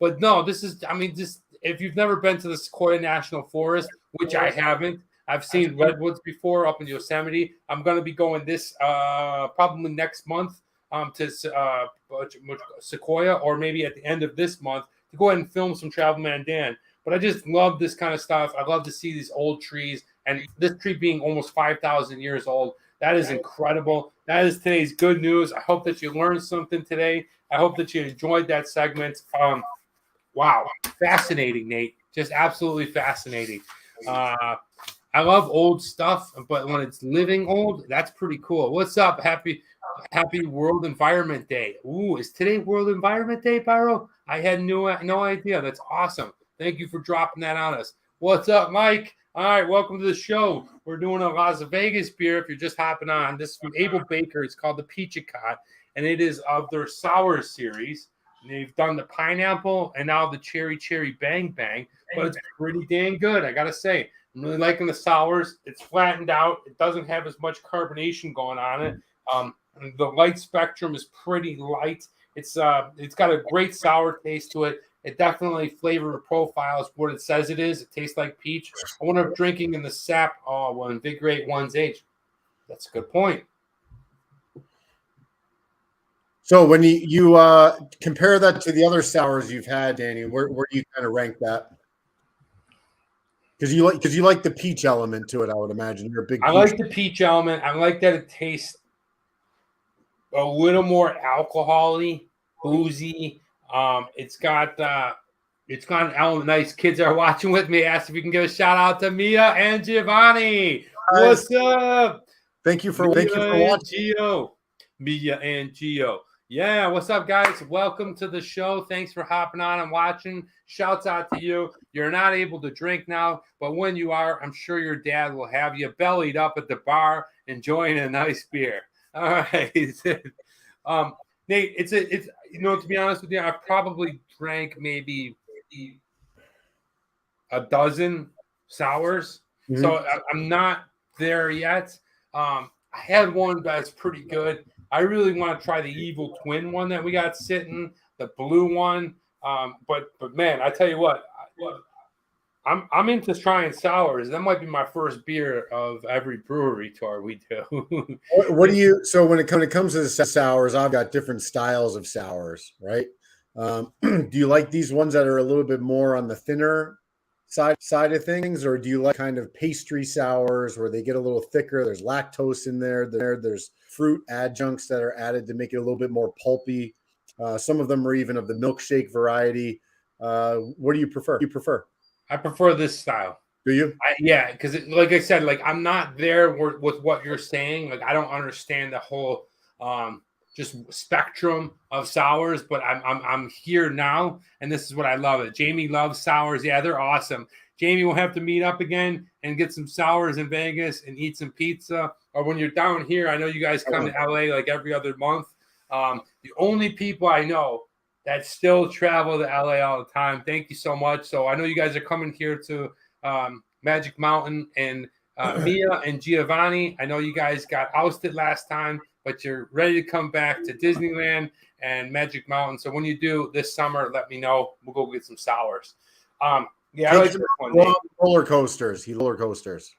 But no, if you've never been to the Sequoia National Forest, which I haven't, I've seen redwoods before up in Yosemite. I'm going to be going this probably next month to Sequoia, or maybe at the end of this month to go ahead and film some Travel Man Dan. But I just love this kind of stuff. I love to see these old trees, and this tree being almost 5,000 years old. That is incredible. That is today's good news. I hope that you learned something today. I hope that you enjoyed that segment. Wow. Fascinating, Nate. Just absolutely fascinating. I love old stuff, but when it's living old, that's pretty cool. What's up? Happy World Environment Day. Ooh, is today World Environment Day, Byro? I had no idea. That's awesome. Thank you for dropping that on us. What's up, Mike? All right, welcome to the show. We're doing a Las Vegas beer if you're just hopping on. This is from Abel Baker. It's called the Peachicot, and it is of their sour series. And they've done the pineapple and now the cherry bang bang, but it's pretty dang good, I got to say. I'm really liking the sours. It's flattened out. It doesn't have as much carbonation going on it. The light spectrum is pretty light. It's got a great sour taste to it. It definitely flavor profiles what it says it is. It tastes like peach. I wonder if drinking in the sap will invigorate one's age. That's a good point. So when you compare that to the other sours you've had, Danny, where do you kind of rank that? Because you like the peach element to it, I would imagine. You're a big. I like the peach element. I like that it tastes a little more alcohol-y, boozy. It's got an element. Nice kids are watching with me. Asked if you can give a shout out to Mia and Giovanni. What's up? Thank you for watching. Mia and Gio. Yeah, what's up, guys? Welcome to the show. Thanks for hopping on and watching. Shouts out to you. You're not able to drink now, but when you are, I'm sure your dad will have you bellied up at the bar enjoying a nice beer. All right. Nate, it's to be honest with you, I probably drank maybe a dozen sours. Mm-hmm. So I'm not there yet. I had one that's pretty good. I really want to try the Evil Twin one that we got sitting, the blue one. But man, I tell you what, I'm into trying sours. That might be my first beer of every brewery tour we do. What do you? So when it comes to the sours, I've got different styles of sours, right? Do you like these ones that are a little bit more on the thinner side of things, or do you like kind of pastry sours where they get a little thicker? There's lactose in there. There's fruit adjuncts that are added to make it a little bit more pulpy. Some of them are even of the milkshake variety. What do you prefer? I prefer this style. Do you? Yeah, because like I said, like I'm not there with what you're saying. Like I don't understand the whole just spectrum of sours, but I'm here now, and this is what I love. It. Jamie loves sours. Yeah, they're awesome. Jamie will have to meet up again and get some sours in Vegas and eat some pizza. Or when you're down here, I know you guys come to LA like every other month. The only people I know that still travel to LA all the time. Thank you so much. So I know you guys are coming here to Magic Mountain, and Mia and Giovanni. I know you guys got ousted last time, but you're ready to come back to Disneyland and Magic Mountain. So when you do this summer, let me know. We'll go get some sours. Yeah, I like this one. Roller coasters. Roller coasters.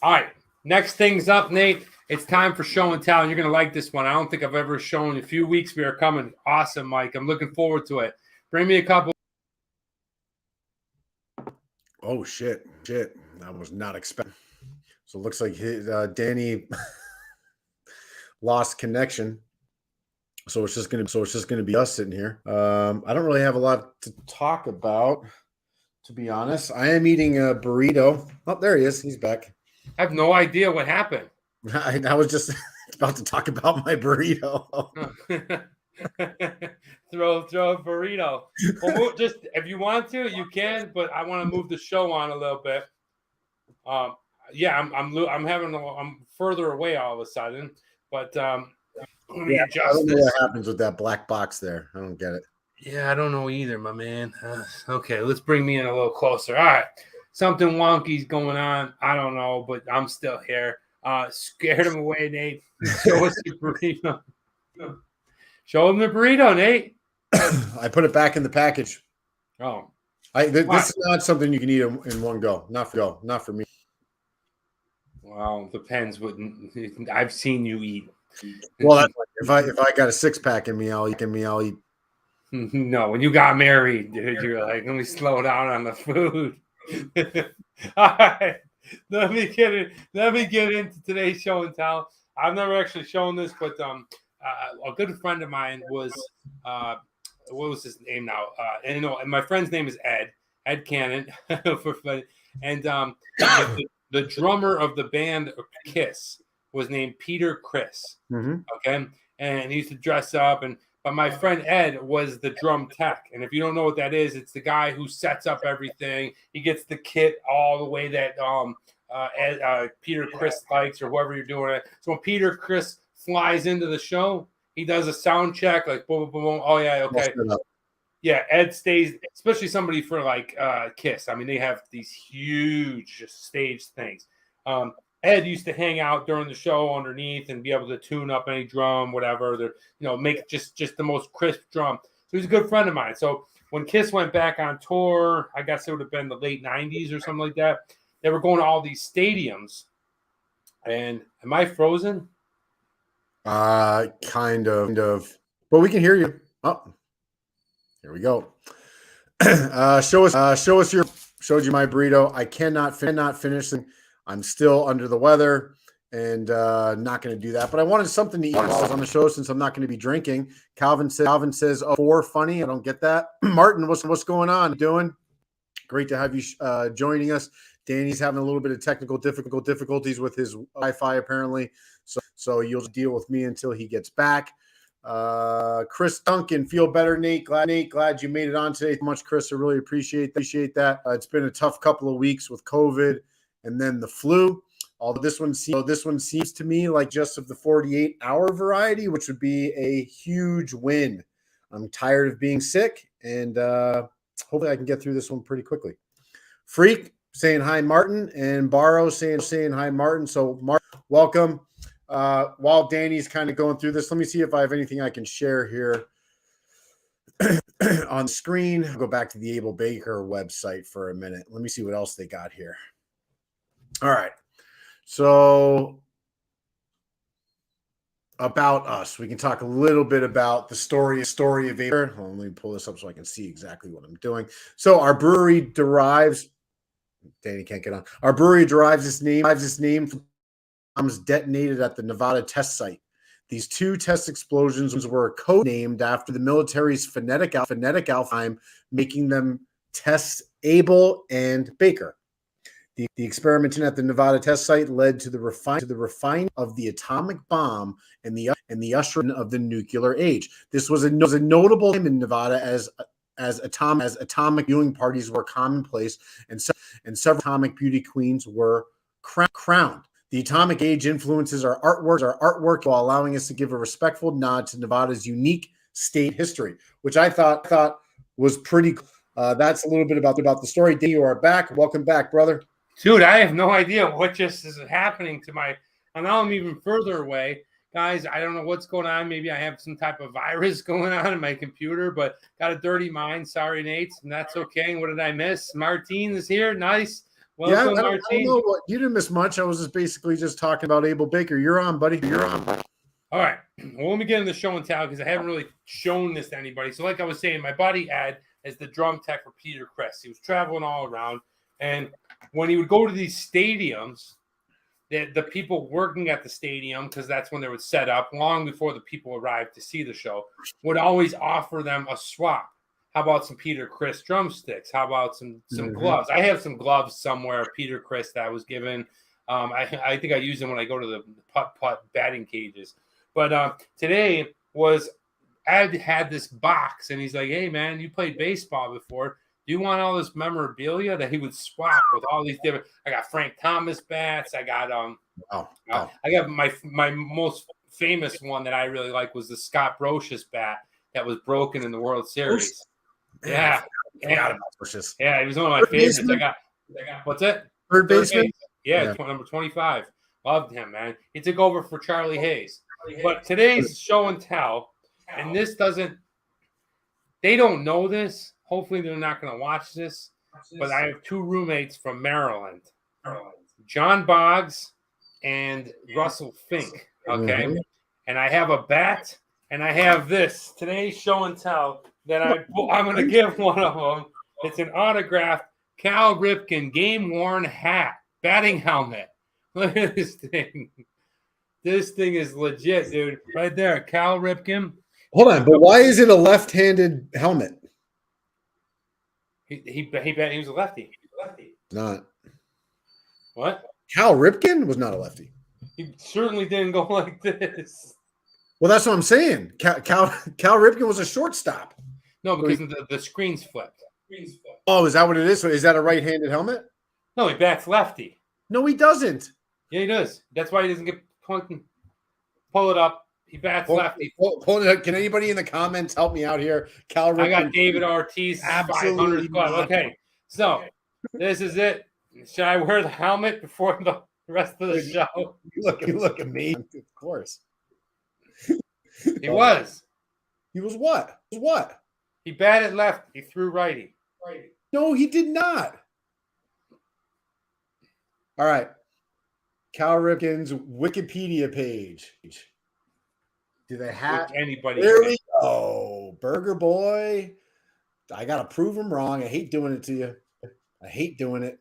All right. Next thing's up, Nate. It's time for show and tell. And you're going to like this one. I don't think I've ever shown. In a few weeks we are coming. Awesome, Mike. I'm looking forward to it. Bring me a couple. Oh shit. I was not expecting. So it looks like Danny lost connection. So it's just gonna be us sitting here. I don't really have a lot to talk about, to be honest. I am eating a burrito. Oh, there he is. He's back. I have no idea what happened. I was just about to talk about my burrito. throw a burrito. Well, just if you want to, you can. But I want to move the show on a little bit. Yeah, I'm further away all of a sudden. But let me Yeah, I adjust don't know this. what happens with that black box there. I don't get it. Yeah, I don't know either, my man. Okay, let's bring me in a little closer. All right, something wonky's going on. I don't know, but I'm still here. Scared him away, Nate. Show us your burrito. Show him the burrito, Nate. I put it back in the package. Oh, this is not something you can eat in one go. Not for me. Well, depends what I've seen you eat. Well, if I got a 6-pack in me, I'll eat. No, when you got married, dude, you're like, let me slow down on the food. All right, let me get into today's show and tell. I've never actually shown this, but a good friend of mine was what was his name now? And my friend's name is Ed Cannon for fun. And the drummer of the band Kiss was named Peter Criss. Mm-hmm. Okay, and he used to dress up But my friend Ed was the drum tech. And if you don't know what that is, it's the guy who sets up everything. He gets the kit all the way that Peter Criss likes, or whoever you're doing it. So when Peter Criss flies into the show, he does a sound check, like boom, boom, boom. Oh, yeah, okay. Yeah, Ed stays, especially somebody for like Kiss. I mean, they have these huge stage things. Ed used to hang out during the show underneath and be able to tune up any drum, whatever. They're, make just the most crisp drum. So he's a good friend of mine. So when Kiss went back on tour, I guess it would have been the late 90s or something like that. They were going to all these stadiums. And am I frozen? Kind of. But we can hear you. Oh, here we go. Showed you my burrito. I cannot finish them. I'm still under the weather and not going to do that. But I wanted something to eat while I was on the show since I'm not going to be drinking. Calvin says, "Oh, for funny." I don't get that. Martin, what's going on? Doing great to have you joining us. Danny's having a little bit of technical difficulties with his Wi-Fi apparently, so you'll deal with me until he gets back. Chris Duncan, feel better, Nate. Glad you made it on today. So much, Chris. I really appreciate that. It's been a tough couple of weeks with COVID and then the flu. Although this one seems to me like just of the 48-hour variety, which would be a huge win. I'm tired of being sick, and hopefully I can get through this one pretty quickly. Freak saying hi, Martin, and Barrow saying hi, Martin. So, Martin, welcome. While Danny's kind of going through this, let me see if I have anything I can share here on the screen. I'll go back to the Able Baker website for a minute. Let me see what else they got here. All right. So about us, we can talk a little bit about the story of Vapor. Let me pull this up so I can see exactly what I'm doing. So our brewery derives, Danny can't get on. Our brewery derives its name from bombs detonated at the Nevada test site. These two test explosions were codenamed after the military's phonetic alphabet, making them Test Able and Baker. The experimentation at the Nevada test site led to the refining of the atomic bomb and the ushering of the nuclear age. This was a notable time in Nevada as atomic viewing parties were commonplace, and several atomic beauty queens were crowned. The atomic age influences our artwork while allowing us to give a respectful nod to Nevada's unique state history, which I thought was pretty cool. That's a little bit about the story. Danny, you are back. Welcome back, brother. Dude, I have no idea what just is happening to and now I'm even further away. Guys, I don't know what's going on. Maybe I have some type of virus going on in my computer, but got a dirty mind. Sorry, Nate, and that's okay. What did I miss? Martine is here. Nice. Welcome, yeah, Martine. I don't know what, you didn't miss much. I was just talking about Able Baker. You're on, buddy. All right. Well, let me get into the show and tell because I haven't really shown this to anybody. So like I was saying, my buddy Ed is the drum tech for Peter Criss. He was traveling all around. And when he would go to these stadiums, the people working at the stadium, because that's when they would set up, long before the people arrived to see the show, would always offer them a swap. How about some Peter Criss drumsticks? How about some gloves? I have some gloves somewhere, Peter Criss, that I was given. I think I use them when I go to the putt batting cages. But today was Ed had this box, and he's like, "Hey man, you played baseball before. Do you want all this memorabilia?" That he would swap with all these different. I got Frank Thomas bats. I got I got my most famous one that I really like was the Scott Brocious bat that was broken in the World Series. Yeah, yeah, he was one of my favorites. I got what's it? Third baseman. Yeah, number 25. Loved him, man. He took over for Charlie Hayes. But today's show and tell, and this doesn't. They don't know this. Hopefully, they're not going to watch this. But I have two roommates from Maryland, John Boggs and Russell Fink. Okay, and I have a bat, and I have this today's show and tell that I'm going to give one of them. It's an autographed Cal Ripken game worn hat, batting helmet. Look at this thing. This thing is legit, dude. Right there, Cal Ripken. Hold on, but why is it a left-handed helmet? He was a lefty. Not. What? Cal Ripken was not a lefty. He certainly didn't go like this. Well, that's what I'm saying. Cal Ripken was a shortstop. No, because the screen's flipped. Oh, is that what it is? So is that a right-handed helmet? No, he bats lefty. No, he doesn't. Yeah, he does. That's why he doesn't get pointing. Pull it up. He bats lefty. Pull it up. Can anybody in the comments help me out here? Cal Ripken. I got David Ortiz. Absolutely 500 club. Okay, so this is it. Should I wear the helmet before the rest of the show? You look at me. Of course. He was. He was what? What? He batted left. He threw righty. No, he did not. All right. Cal Ripken's Wikipedia page. Do they have anybody? There we go. Burger Boy. I got to prove him wrong. I hate doing it to you. I hate doing it.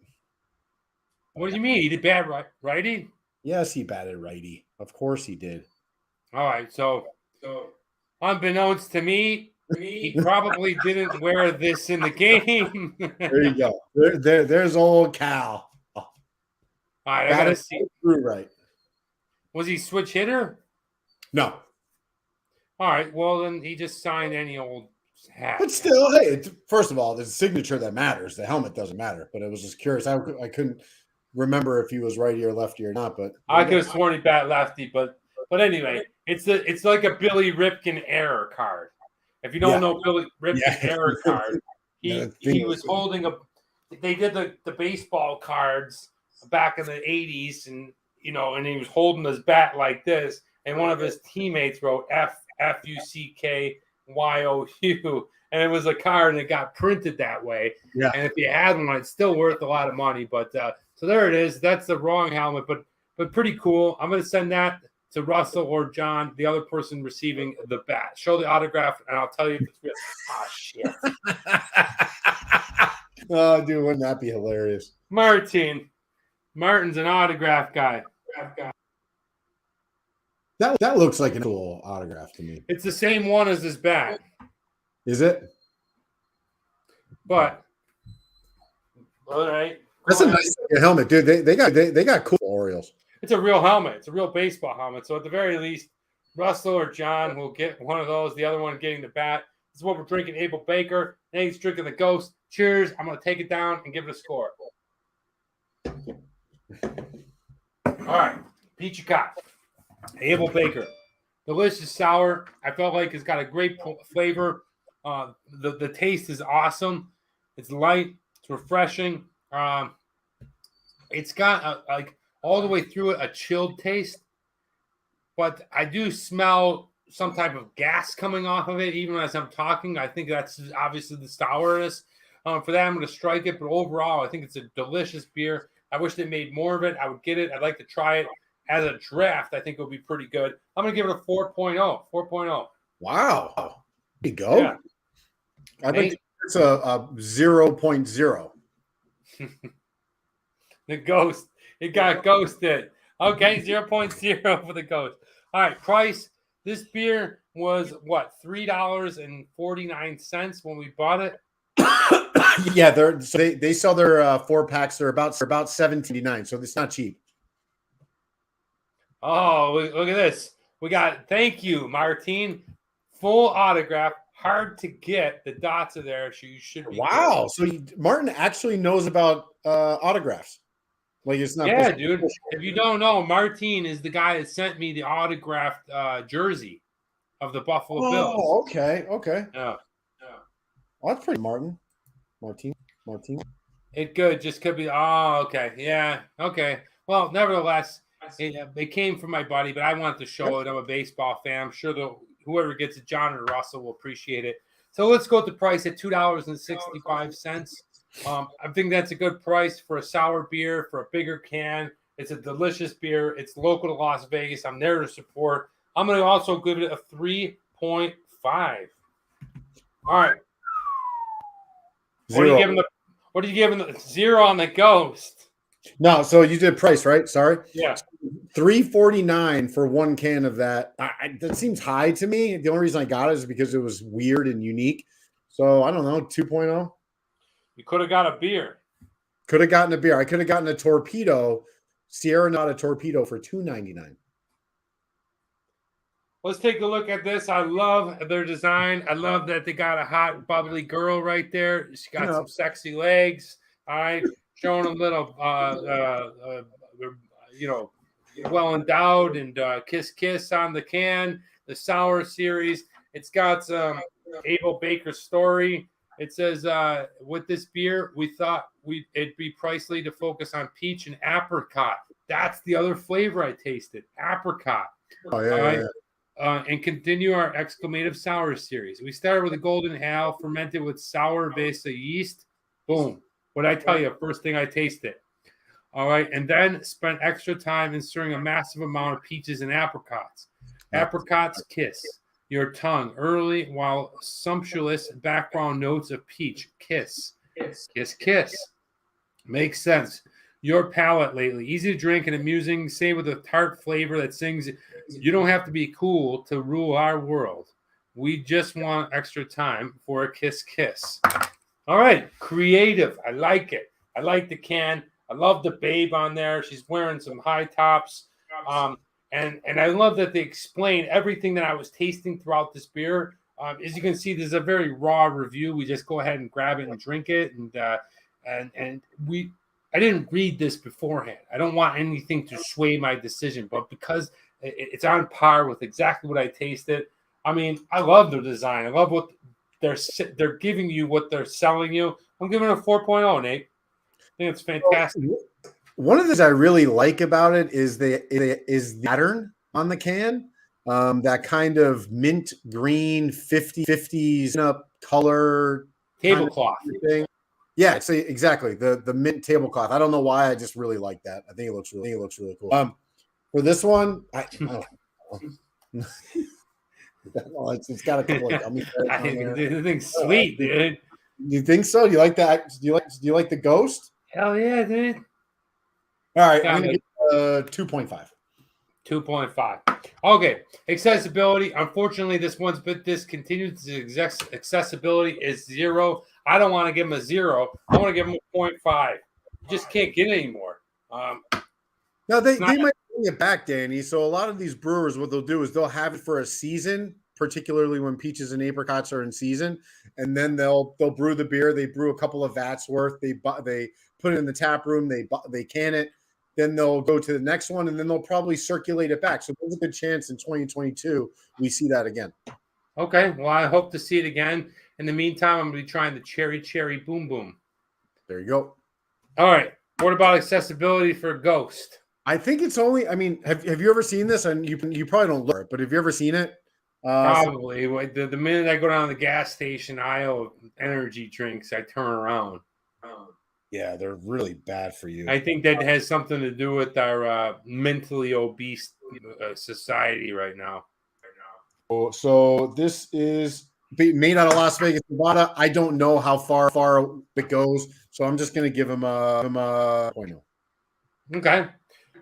What do you mean? He did bad righty? Yes, he batted righty. Of course he did. All right. So unbeknownst to me, he probably didn't wear this in the game. There you go. There's old Cal. All right, I gotta see. Right. Was he switch hitter? No. All right. Well, then he just signed any old hat. But still, hey, first of all, there's a signature that matters. The helmet doesn't matter. But I was just curious. I couldn't remember if he was righty or lefty or not. But I could have sworn he bat lefty. But anyway, it's like a Billy Ripken error card. If you don't know Billy Ripken error card, he was holding a. They did the baseball cards back in the 80s, and he was holding his bat like this, and one of his teammates wrote FUCKYOU, and it was a card, and it got printed that way. Yeah. And if you had one, it's still worth a lot of money. But so there it is. That's the wrong helmet, but pretty cool. I'm gonna send that to Russell or John, the other person receiving the bat. Show the autograph, and I'll tell you if it's real. Oh shit! Oh, dude, wouldn't that be hilarious? Martin's an autograph guy. That looks like an cool autograph to me. It's the same one as his bat. Is it? But all right. That's a nice helmet, dude. They got cool Orioles. It's a real helmet. It's a real baseball helmet. So at the very least, Russell or John will get one of those. The other one getting the bat. This is what we're drinking. Abel Baker. Nate's drinking the Ghost. Cheers. I'm going to take it down and give it a score. All right. Peachy Cop. Abel Baker. Delicious sour. I felt like it's got a great flavor. The taste is awesome. It's light. It's refreshing. It's got all the way through it a chilled taste. But I do smell some type of gas coming off of it, even as I'm talking. I think that's obviously the sourness. For that, I'm going to strike it. But overall, I think it's a delicious beer. I wish they made more of it. I would get it. I'd like to try it. As a draft, I think it would be pretty good. I'm going to give it a 4.0. 4.0. Wow. There you go. Yeah. I think it's a 0.0. The ghost. It got ghosted. Okay, 0.0 for the ghost. All right, price. This beer was what, $3.49 when we bought it. Yeah, they sell their 4-packs. They're about $17.99, so it's not cheap. Oh, look at this. We got, thank you, Martine. Full autograph. Hard to get. The dots are there, so you should be Wow. So Martin actually knows about autographs. Like it's not. Yeah, dude. If you don't know, Martine is the guy that sent me the autographed jersey of the Buffalo Bills. Oh, okay. Yeah. Well, that's pretty Martin. It just could be. Oh, okay. Yeah. Okay. Well, nevertheless, it came from my buddy, but I wanted to show it. I'm a baseball fan. I'm sure whoever gets it, John or Russell, will appreciate it. So let's go with the price at $2.65. I think that's a good price for a sour beer, for a bigger can. It's a delicious beer. It's local to Las Vegas. I'm there to support. I'm going to also give it a 3.5. All right. What are you giving the 0 on the ghost? No, so you did price, right? Sorry. Yeah. $3.49 for one can of that. That seems high to me. The only reason I got it is because it was weird and unique. So I don't know, 2.0. You could have got a beer. Could have gotten a beer. I could have gotten a torpedo, Sierra Nevada torpedo for $2.99. Let's take a look at this. I love their design. I love that they got a hot, bubbly girl right there. She got some sexy legs. All right, showing a little, well endowed, and kiss on the can. The sour series. It's got some Abel Baker story. It says, with this beer, we thought it'd be pricely to focus on peach and apricot. That's the other flavor I tasted, apricot. Oh, yeah. All right? Yeah. And continue our exclamative sour series. We started with a golden ale fermented with sour Vesa yeast. Boom. What I tell you, first thing I tasted. All right. And then spent extra time inserting a massive amount of peaches and apricots. Apricots kiss your tongue early, while sumptuous background notes of peach kiss. Makes sense. Your palate lately. Easy to drink and amusing. Same with a tart flavor that sings, you don't have to be cool to rule our world. We just want extra time for a kiss. All right. Creative. I like it. I like the can. I love the babe on there. She's wearing some high tops. And I love that they explain everything that I was tasting throughout this beer. As you can see, there's a very raw review. We just go ahead and grab it and drink it. I didn't read this beforehand. I don't want anything to sway my decision, but because it's on par with exactly what I tasted. I mean, I love their design. I love what they're giving you, what they're selling you. I'm giving it a 4.0, Nate. I think it's fantastic. One of the things I really like about it is the pattern on the can. That kind of mint green 50s up color tablecloth thing. Yeah, it's exactly the mint tablecloth. I don't know why. I just really like that. I think it looks really cool. For this one, I don't know. It's got a couple of gummy bears on there. The thing's sweet, dude. You think so? Do you like that? Do you like the ghost? Hell yeah, dude. All right, I'm gonna get 2.5. 2.5. Okay, accessibility. Unfortunately, this one's been discontinued. Accessibility is 0. I don't want to give them a 0. I want to give them a 0.5. You just can't get any more. No, they might bring it back, Danny. So a lot of these brewers, what they'll do is they'll have it for a season, particularly when peaches and apricots are in season, and then they'll brew the beer. They brew a couple of vats worth. They put it in the tap room. They can it. Then they'll go to the next one, and then they'll probably circulate it back. So there's a good chance in 2022 we see that again. Okay, well, I hope to see it again. In the meantime, I'm going to be trying the Cherry Boom Boom. There you go. All right. What about accessibility for Ghost? I think it's only. I mean, have you ever seen this? And you probably don't look, but have you ever seen it? Probably. The minute I go down to the gas station aisle of energy drinks, I turn around. Yeah, they're really bad for you. I think that has something to do with our mentally obese society right now. So this is made out of Las Vegas, Nevada. I don't know how far it goes, so I'm just going to give him a 0.0. Okay.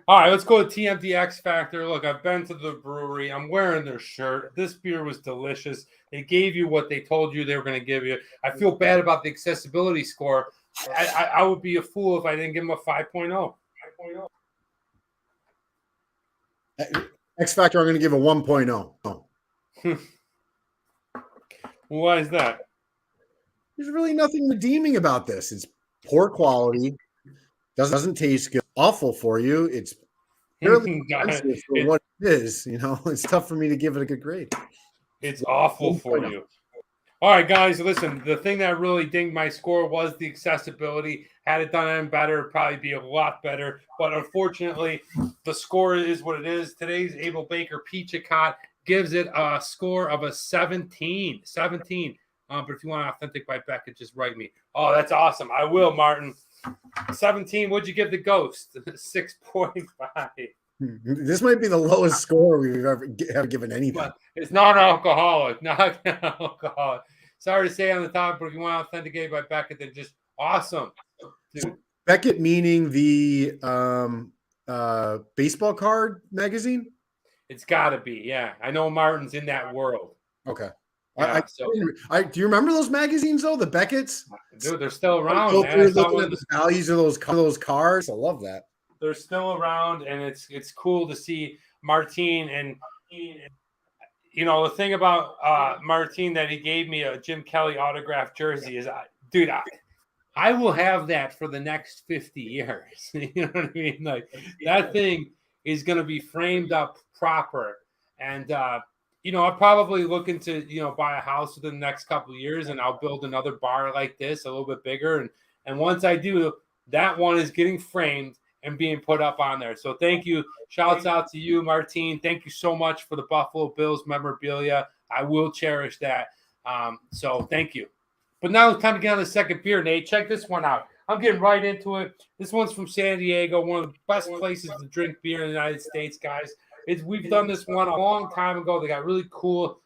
All right, let's go to TMD X Factor. Look, I've been to the brewery. I'm wearing their shirt. This beer was delicious. They gave you what they told you they were going to give you. I feel bad about the accessibility score. I would be a fool if I didn't give them a 5.0. X Factor, I'm going to give a 1.0. Why is that? There's really nothing redeeming about this. It's poor quality, doesn't taste good, awful for you. It's fairly expensive for what it is. You know, it's tough for me to give it a good grade. It's awful for you. All right, guys, listen, the thing that really dinged my score was the accessibility. Had it done any better, it'd probably be a lot better. But unfortunately, the score is what it is. Today's Abel Baker Peachicott gives it a score of a 17. 17. But if you want Authentic by Beckett, just write me. Oh, that's awesome. I will, Martin. 17. What'd you give the Ghost? 6.5. This might be the lowest score we've ever given anything. But it's non-alcoholic. Not alcoholic. Sorry to say on the top, but if you want Authenticated by Beckett, then just awesome. Dude. Beckett meaning the baseball card magazine? It's got to be, yeah. I know Martin's in that world. Okay. Yeah, do you remember those magazines though? The Beckett's, dude, they're still around. Man. Looking at the values of those cards. I love that. They're still around, and it's cool to see Martin. And you know the thing about Martin that he gave me a Jim Kelly autographed jersey is, dude, I will have that for the next 50 years. You know what I mean? Like that thing is going to be framed up proper, and you know, I'm probably looking to, you know, buy a house within the next couple of years, and I'll build another bar like this, a little bit bigger. And once I do, that one is getting framed and being put up on there. So thank you. Shouts out to you, Martin. Thank you so much for the Buffalo Bills memorabilia. I will cherish that. So thank you. But now it's time to get on the second beer, Nate. Check this one out. I'm getting right into it. This one's from San Diego, one of the best places to drink beer in the United States, guys. We've done this one a long time ago. They got really cool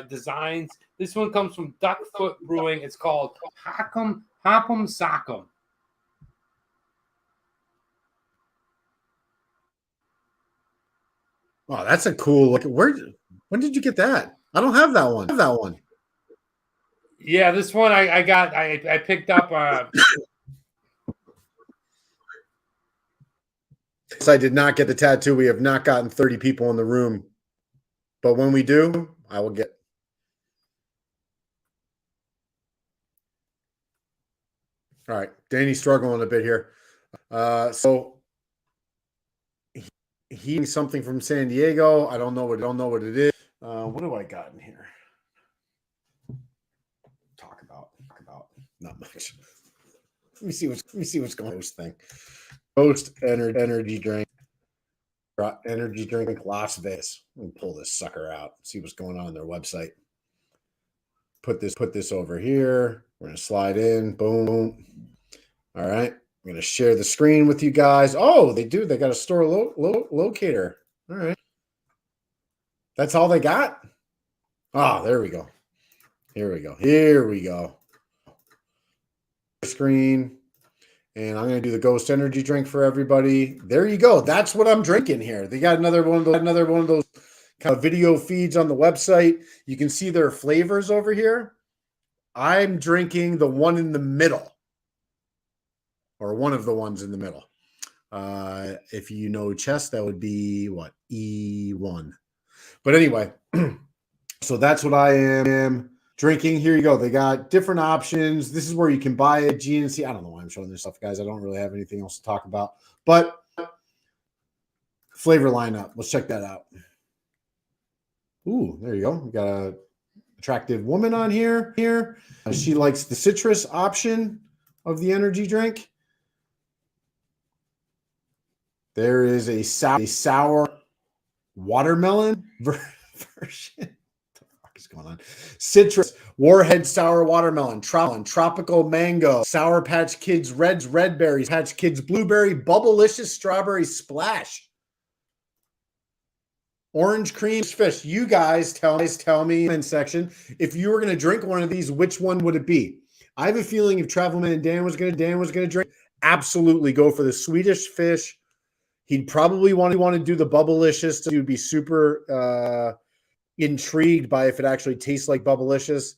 designs. This one comes from Duckfoot Brewing. It's called Hopp'em Sock'em. Wow, that's a cool look. When did you get that? I don't have that one. Yeah, this one I picked up. I did not get the tattoo. We have not gotten 30 people in the room. But when we do, I will get. All right. Danny's struggling a bit here. So he's something from San Diego. I don't know what it is. What do I got in here? Talk about not much. Let me see what's going on with this thing. Ghost energy drink. Energy drink Las Vegas. Let me pull this sucker out. See what's going on their website. Put this over here. We're gonna slide in. Boom. All right. I'm gonna share the screen with you guys. Oh, they do. They got a store locator. All right. That's all they got. Oh, there we go. Here we go. Screen. And I'm going to do the Ghost energy drink for everybody. There you go. That's what I'm drinking here. They got another one of those kind of video feeds on the website. You can see their flavors over here. I'm drinking the one in the middle, or one of the ones in the middle. If you know chess, that would be what? E1. But anyway, so that's what I am drinking. Here you go. They got different options. This is where you can buy a GNC. I don't know why I'm showing this stuff, guys. I don't really have anything else to talk about. But flavor lineup. Let's check that out. Ooh, there you go. We got a attractive woman on here. She likes the citrus option of the energy drink. There is a sour watermelon version. Is going on? Citrus, Warhead sour watermelon, tropical mango, Sour Patch Kids red berries, Patch Kids blueberry, Bubblicious strawberry splash, orange cream fish. You guys tell me in the section, if you were going to drink one of these, which one would it be? I have a feeling if Travelman and Dan was going to drink, absolutely go for the Swedish fish He'd probably want to do the Bubblicious. He would be super intrigued by if it actually tastes like Bubblicious.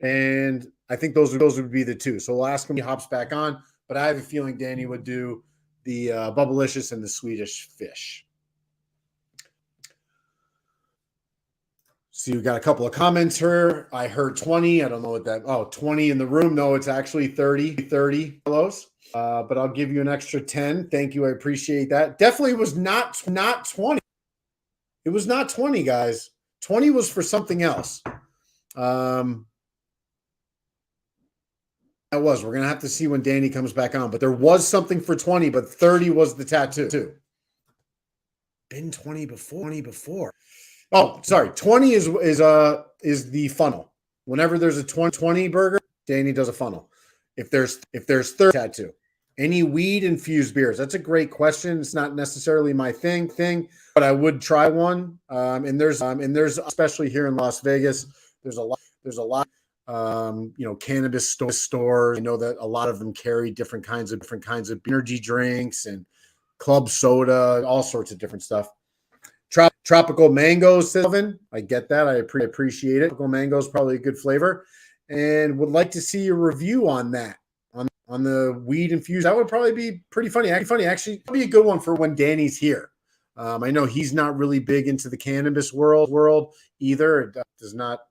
And I think those would be the two. So we'll ask him when he hops back on. But I have a feeling Danny would do the Bubblicious and the Swedish Fish. So you got a couple of comments here. I heard 20. I don't know what that. Oh, 20 in the room. No, it's actually 30 fellows. But I'll give you an extra 10. Thank you. I appreciate that. Definitely was not 20. It was not 20, guys. 20 was for something else. That was. We're going to have to see when Danny comes back on. But there was something for 20, but 30 was the tattoo. Been 20 before. Oh, sorry. 20 is the funnel. Whenever there's a 20 burger, Danny does a funnel. If there's 30 tattoo. Any weed infused beers? That's a great question. It's not necessarily my thing, but I would try one. And there's especially here in Las Vegas, there's a lot cannabis stores. I know that a lot of them carry different kinds of energy drinks and club soda, all sorts of different stuff. Tropical mangoes, Sylvan. I get that. I appreciate it. Tropical mango is probably a good flavor, and would like to see a review on that. On the weed infused, that would probably be pretty funny. Actually, be a good one for when Danny's here. I know he's not really big into the cannabis world either. It does not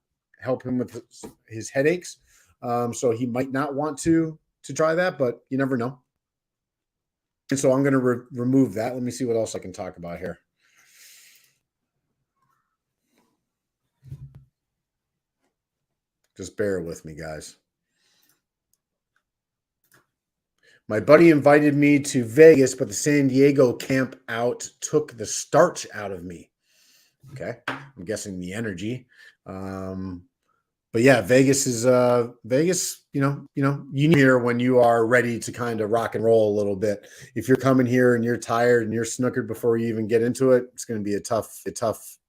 help him with his headaches, so he might not want to try that. But you never know. And so I'm going to remove that. Let me see what else I can talk about here. Just bear with me, guys. My buddy invited me to Vegas, but the San Diego camp out took the starch out of me. Okay. I'm guessing the energy. But yeah, Vegas is you need here when you are ready to kind of rock and roll a little bit. If you're coming here and you're tired and you're snookered before you even get into it, it's going to be a tough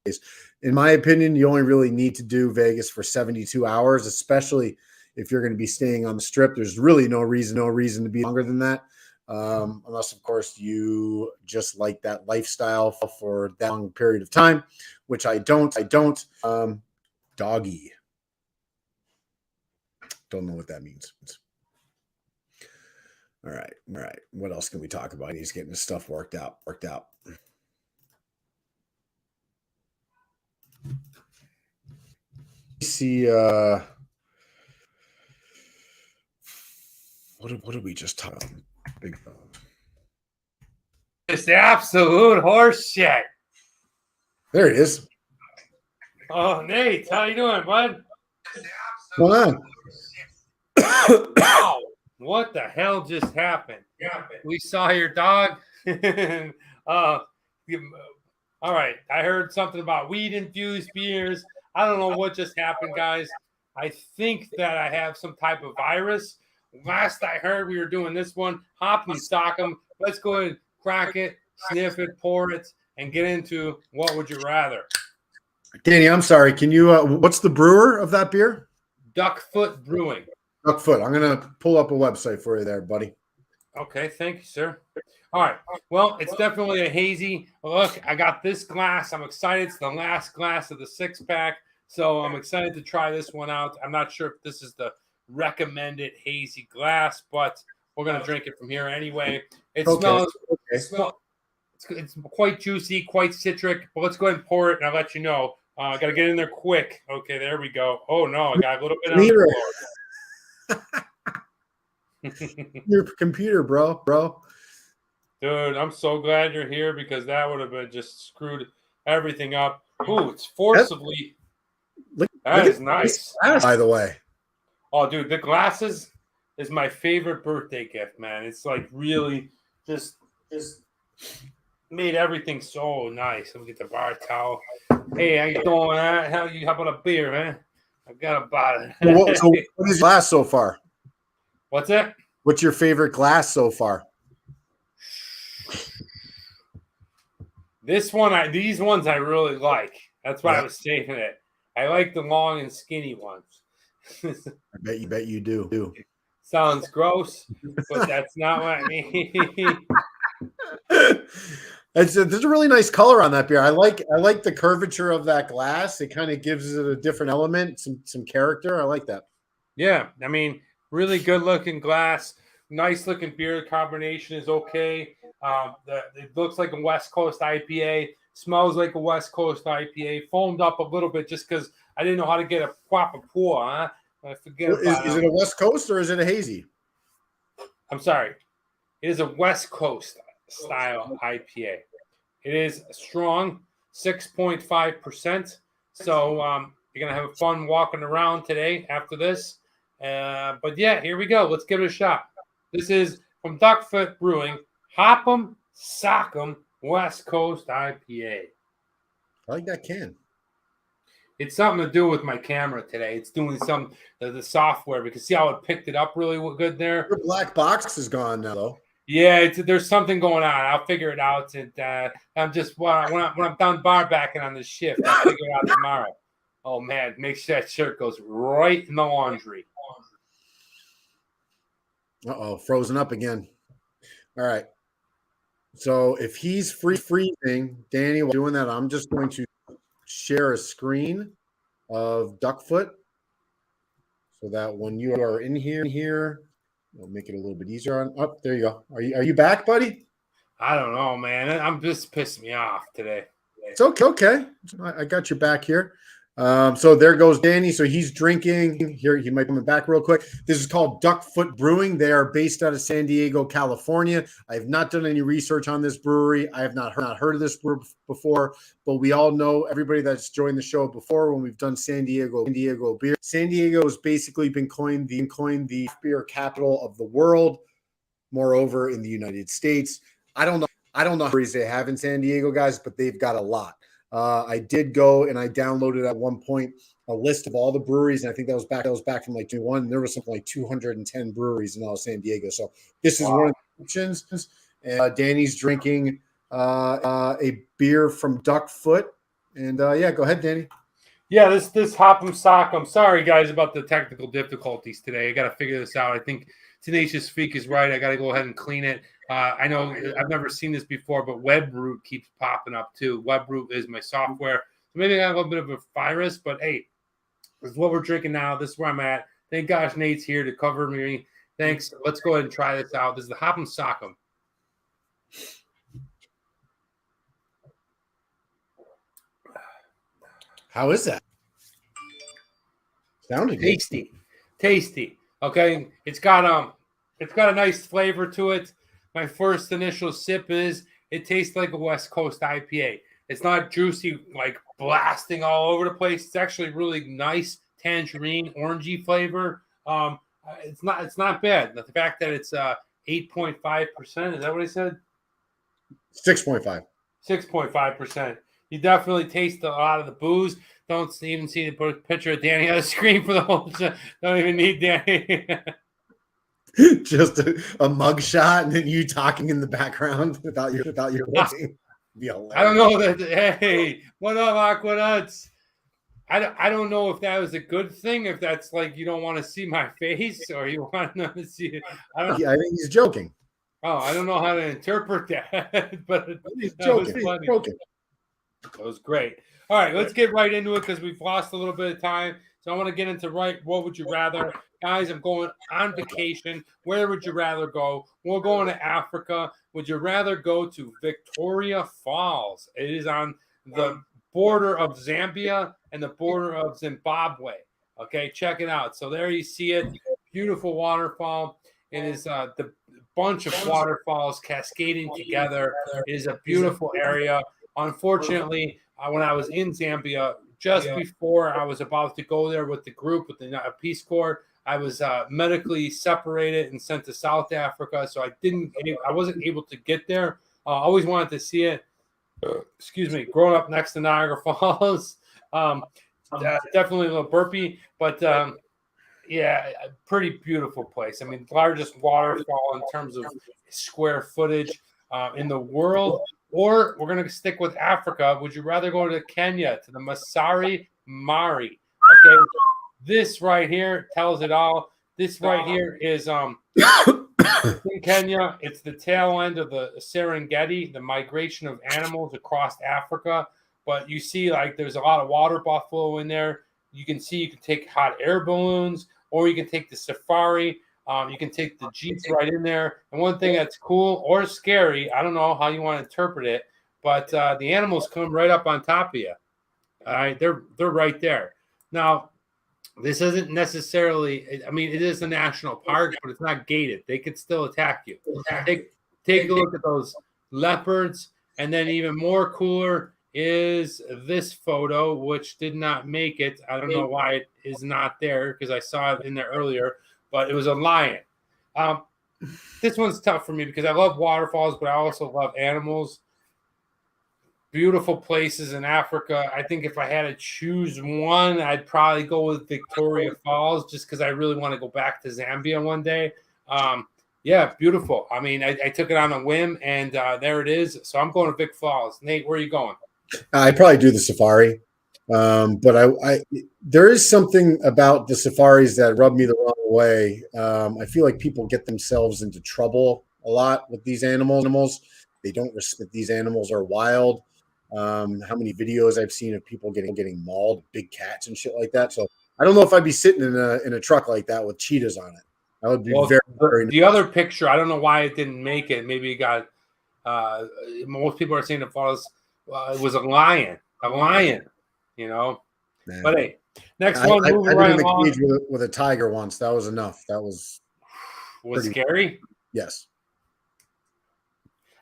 place. In my opinion, you only really need to do Vegas for 72 hours, especially if you're going to be staying on the strip. There's really no reason to be longer than that. Unless, of course, you just like that lifestyle for that long period of time, which I don't. Doggy. Don't know what that means. All right. What else can we talk about? He's getting his stuff worked out. See, what did we just talk about? Big Just absolute horse shit. There it is. Oh, Nate, how you doing, bud? What's on? Wow, what the hell just happened? We saw your dog. All right, I heard something about weed infused beers. I don't know what just happened, guys. I think that I have some type of virus. Last I heard, we were doing this one. Hop and stock them. Let's go ahead and crack it, sniff it, pour it, and get into what would you rather. Danny, I'm sorry. Can you? What's the brewer of that beer? Duckfoot Brewing. Duckfoot. I'm gonna pull up a website for you there, buddy. Okay, thank you, sir. All right. Well, it's definitely a hazy. Look, I got this glass. I'm excited. It's the last glass of the 6-pack. So I'm excited to try this one out. I'm not sure if this is the recommended hazy glass, but we're going to drink it from here anyway. It smells, it's quite juicy, quite citric, but let's go ahead and pour it and I'll let you know. I got to get in there quick. Okay, there we go. Oh, no, I got a little bit on the floor. Your computer, bro. Dude, I'm so glad you're here because that would have been just screwed everything up. Ooh, it's forcibly. That is nice. By the way. Oh, dude, the glasses is my favorite birthday gift, man. It's like really just made everything so nice. Let me get the bar towel. Hey, how you doing? How about a beer, man? I got a bottle. So what is your glass so far? What's that? What's your favorite glass so far? These ones I really like. That's why I was saving it. I like the long and skinny ones. I bet you do. Sounds gross, but that's not what I mean. There's a really nice color on that beer. I like the curvature of that glass. It kind of gives it a different element, some character. I like that. Yeah, I mean, really good looking glass, nice looking beer. Combination is okay. It looks like a West Coast IPA. Smells like a West Coast IPA. Foamed up a little bit just because I didn't know how to get a proper pour. Huh? I forget about Is it a West Coast or is it a hazy? I'm sorry. It is a West Coast style IPA. It is strong, 6.5%. So you're going to have fun walking around today after this. But yeah, here we go. Let's give it a shot. This is from Duckfoot Brewing, Hop 'em, Sock 'em, West Coast IPA. I like that can. It's something to do with my camera today. It's doing some the software because see how it picked it up really good there. Your black box is gone now, though. Yeah, there's something going on. I'll figure it out. And I'm just when I'm done bar backing on this shift, I'll figure it out tomorrow. Oh man, make sure that shirt goes right in the laundry. Frozen up again. All right. So if he's freezing, Danny, while doing that, I'm just going to share a screen of Duckfoot so that when you are in here, we'll make it a little bit easier on up. There you go. Are you back, buddy? I don't know, man. I'm just pissing me off today. It's okay. I got your back here. So there goes Danny. So he's drinking here. He might come back real quick. This is called Duckfoot Brewing. They are based out of San Diego, California. I have not done any research on this brewery. I have not heard of this brew before, but we all know everybody that's joined the show before when we've done San Diego beer. San Diego has basically been coined the beer capital of the world. Moreover, in the United States, I don't know how breweries they have in San Diego, guys, but they've got a lot. I did go and I downloaded at one point a list of all the breweries, and I think that was back from like 2021. And there was something like 210 breweries in all of San Diego. So this is one of the options. Danny's drinking a beer from Duckfoot, and yeah, go ahead, Danny. Yeah, this Hop 'em Sock 'em. Sorry guys about the technical difficulties today. I got to figure this out. I think Tenacious Freak is right. I got to go ahead and clean it. I know I've never seen this before, but WebRoot keeps popping up too. WebRoot is my software. So maybe I got a little bit of a virus, but hey, this is what we're drinking now. This is where I'm at. Thank gosh Nate's here to cover me. Thanks. Let's go ahead and try this out. This is the Hop 'em Sock 'em. How is that? Sounded tasty. Okay, it's got a nice flavor to it. My first initial sip is it tastes like a West Coast IPA. It's not juicy, like blasting all over the place. It's actually really nice tangerine, orangey flavor. It's not bad. The fact that it's 8.5%, is that what I said? 6.5. 6.5%. You definitely taste a lot of the booze. Don't even see the picture of Danny on the screen for the whole show. Don't even need Danny. Just a mug shot and then you talking in the background without your looking. I don't know that. Hey, what up, Aquanuts? I don't know if that was a good thing. If that's like you don't want to see my face or you want to see it. I think he's joking. Oh, I don't know how to interpret that, but he's joking. That was great. All right, let's get right into it because we've lost a little bit of time. So I want to get into what would you rather. Guys, I'm going on vacation. Where would you rather go? We're going to Africa. Would you rather go to Victoria Falls? It is on the border of Zambia and the border of Zimbabwe. Okay, check it out. So there you see it. Beautiful waterfall. It is the bunch of waterfalls cascading together. It is a beautiful area. Unfortunately, when I was in Zambia, just before I was about to go there with the group, with the Peace Corps, I was medically separated and sent to South Africa. So I wasn't able to get there. Always wanted to see it. Excuse me. Growing up next to Niagara Falls, definitely a little burpy, but yeah, a pretty beautiful place. I mean, largest waterfall in terms of square footage in the world. Or we're going to stick with Africa. Would you rather go to Kenya, to the Masai Mara? Okay, this right here tells it all. This right here is in Kenya. It's the tail end of the Serengeti, the migration of animals across Africa. But you see, like, there's a lot of water buffalo in there. You can take hot air balloons, or you can take the safari. You can take the jeeps right in there. And one thing that's cool or scary, I don't know how you want to interpret it, but the animals come right up on top of you. All right, they're right there. Now, this isn't necessarily, I mean, it is a national park, but it's not gated. They could still attack you. Take a look at those leopards. And then even more cooler is this photo, which did not make it. I don't know why it is not there, because I saw it in there earlier, but it was a lion. This one's tough for me because I love waterfalls, but I also love animals. Beautiful places in Africa. I think if I had to choose one, I'd probably go with Victoria Falls, just because I really want to go back to Zambia one day. Yeah, beautiful. I mean, I took it on a whim, and there it is. So I'm going to Vic Falls. Nate, where are you going? I'd probably do the safari. But I there is something about the safaris that rubbed me the wrong way. I feel like people get themselves into trouble a lot with these animals. They don't respect, these animals are wild. How many videos I've seen of people getting mauled, big cats and shit like that. So I don't know if I'd be sitting in a truck like that with cheetahs on it. That would be very the other picture, I don't know why it didn't make it. Maybe it got most people are saying it was a lion. You know. Man. But hey, next one. I've been in the cage with a tiger once. That was enough. That was scary. Yes.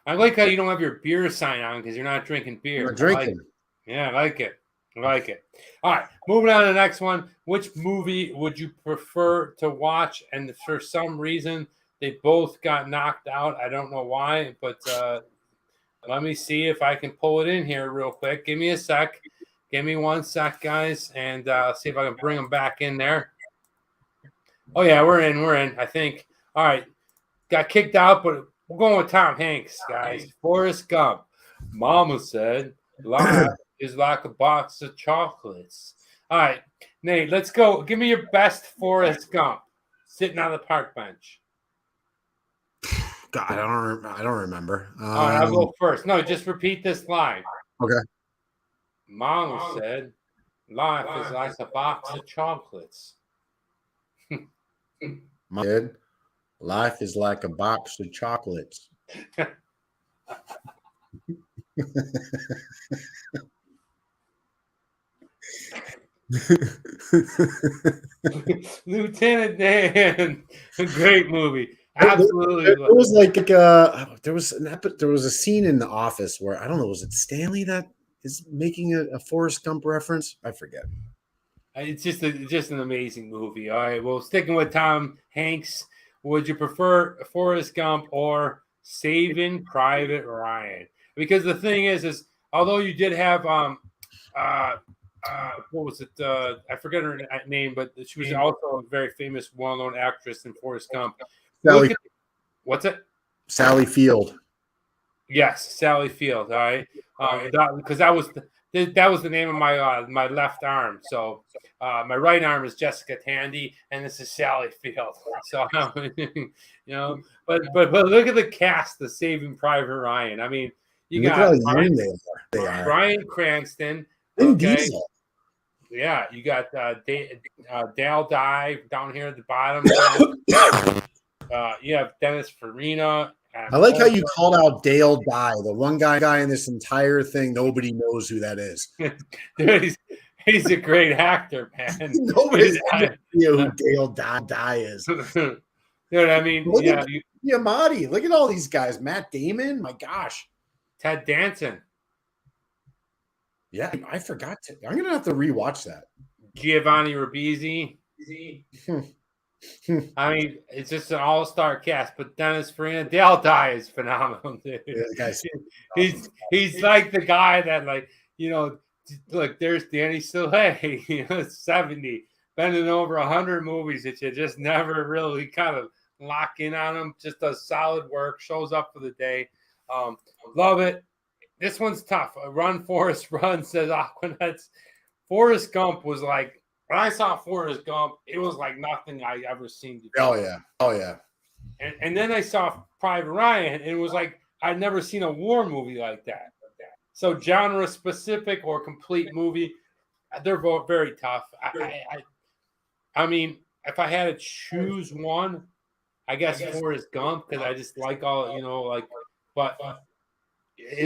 I like how you don't have your beer sign on because you're not drinking beer. I'm drinking. I like it. All right, moving on to the next one. Which movie would you prefer to watch? And for some reason, they both got knocked out. I don't know why, but let me see if I can pull it in here real quick. Give me a sec. Give me 1 sec, guys, and see if I can bring them back in there. Oh, yeah, we're in, I think. All right, got kicked out, but we're going with Tom Hanks, guys. Forrest Gump. Mama said, life is like a box of chocolates. All right, Nate, let's go. Give me your best Forrest Gump sitting on the park bench. God, I don't remember. All right, I'll go first. No, just repeat this line. Okay. Mama said, life is like a box of chocolates. Life is like a box of chocolates. Lieutenant Dan, great movie. Absolutely. It was like there was a scene in The Office where, I don't know, was it Stanley that is making a Forrest Gump reference? I forget. It's just an amazing movie. All right, well, sticking with Tom Hanks, would you prefer Forrest Gump or Saving Private Ryan? Because the thing is although you did have what was it? I forget her name, but she was also a very famous, well-known actress in Forrest Gump. What's it? Sally Field. Yes, Sally Field. All right, because that was the name of my left arm. So my right arm is Jessica Tandy, and this is Sally Field. So you know, but look at the cast of Saving Private Ryan. I mean, you got Bryan Cranston, Vin Diesel. Yeah, you got Dale Dye down here at the bottom. You have Dennis Farina. I like how you called out Dale Dye, the one guy in this entire thing. Nobody knows who that is. Dude, he's a great actor, man. Nobody's idea who Dale Dye is. Dude, I mean, Giamatti. Look at all these guys. Matt Damon. My gosh. Ted Danson. Yeah, I forgot to. I'm gonna have to rewatch that. Giovanni Ribisi. I mean, it's just an all-star cast. But Dennis Farina, Dale Dye is phenomenal, dude. Yeah, he's like the guy that, like, you know, look, there's Danny Soleil, you know, 70, been in over 100 movies that you just never really kind of lock in on him. Just does solid work, shows up for the day. Love it. This one's tough. Run, Forrest, run, says Aquanuts. Forrest Gump was like, when I saw Forrest Gump, it was like nothing I ever seen before. Oh, yeah. And then I saw Private Ryan, and it was like I'd never seen a war movie like that. So genre specific or complete movie, they're both very tough. I mean, if I had to choose one, I guess Forrest Gump, because I just like all, like, but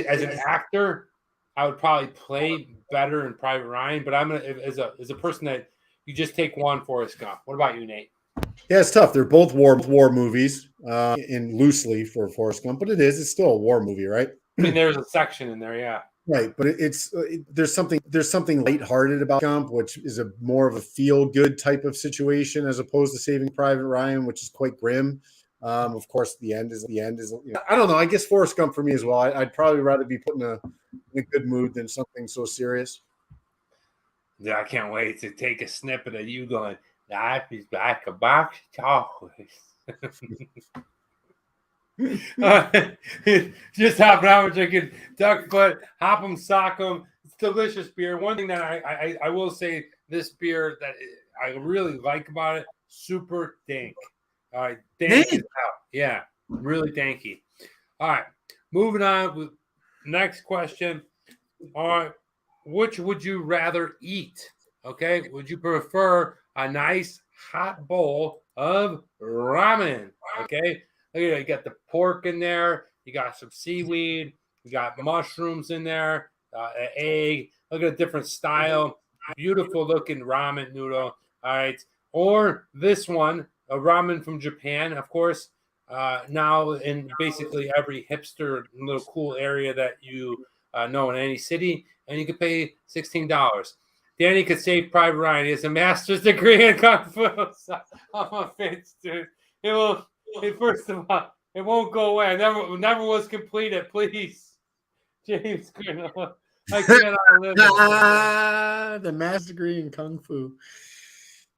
as an actor, I would probably play better in Private Ryan. But I'm gonna, as a person that you just take one, Forrest Gump. What about you, Nate? Yeah, it's tough. They're both war movies, in loosely for Forrest Gump, but it's still a war movie, right? I mean, there's a section in there, yeah. Right, but there's something lighthearted about Gump, which is a more of a feel good type of situation as opposed to Saving Private Ryan, which is quite grim. Of course, the end is. I don't know. I guess Forrest Gump for me as well. I'd probably rather be put in a good mood than something so serious. Yeah, I can't wait to take a snippet of you going, "Life is like a box of chocolates." Just hopping out and drinking duck foot, hop 'em, sock 'em. It's delicious beer. One thing that I will say, this beer that I really like about it, super dank. All right, dank is out. Yeah, really danky. All right, moving on with next question. All right, which would you rather eat? Okay, would you prefer a nice hot bowl of ramen? Okay. Look at it, you got the pork in there. You got some seaweed. You got mushrooms in there. An egg. Look at a different style. Beautiful looking ramen noodle. All right. Or this one, a ramen from Japan, of course. Now in basically every hipster little cool area that you know in any city, and you could pay $16. Danny could save Private Ryan. He has a master's degree in kung fu. I'm a fence, dude. It will. First of all, it won't go away. Never was completed. Please, James Greenwell. I cannot outlive it. The master's degree in kung fu.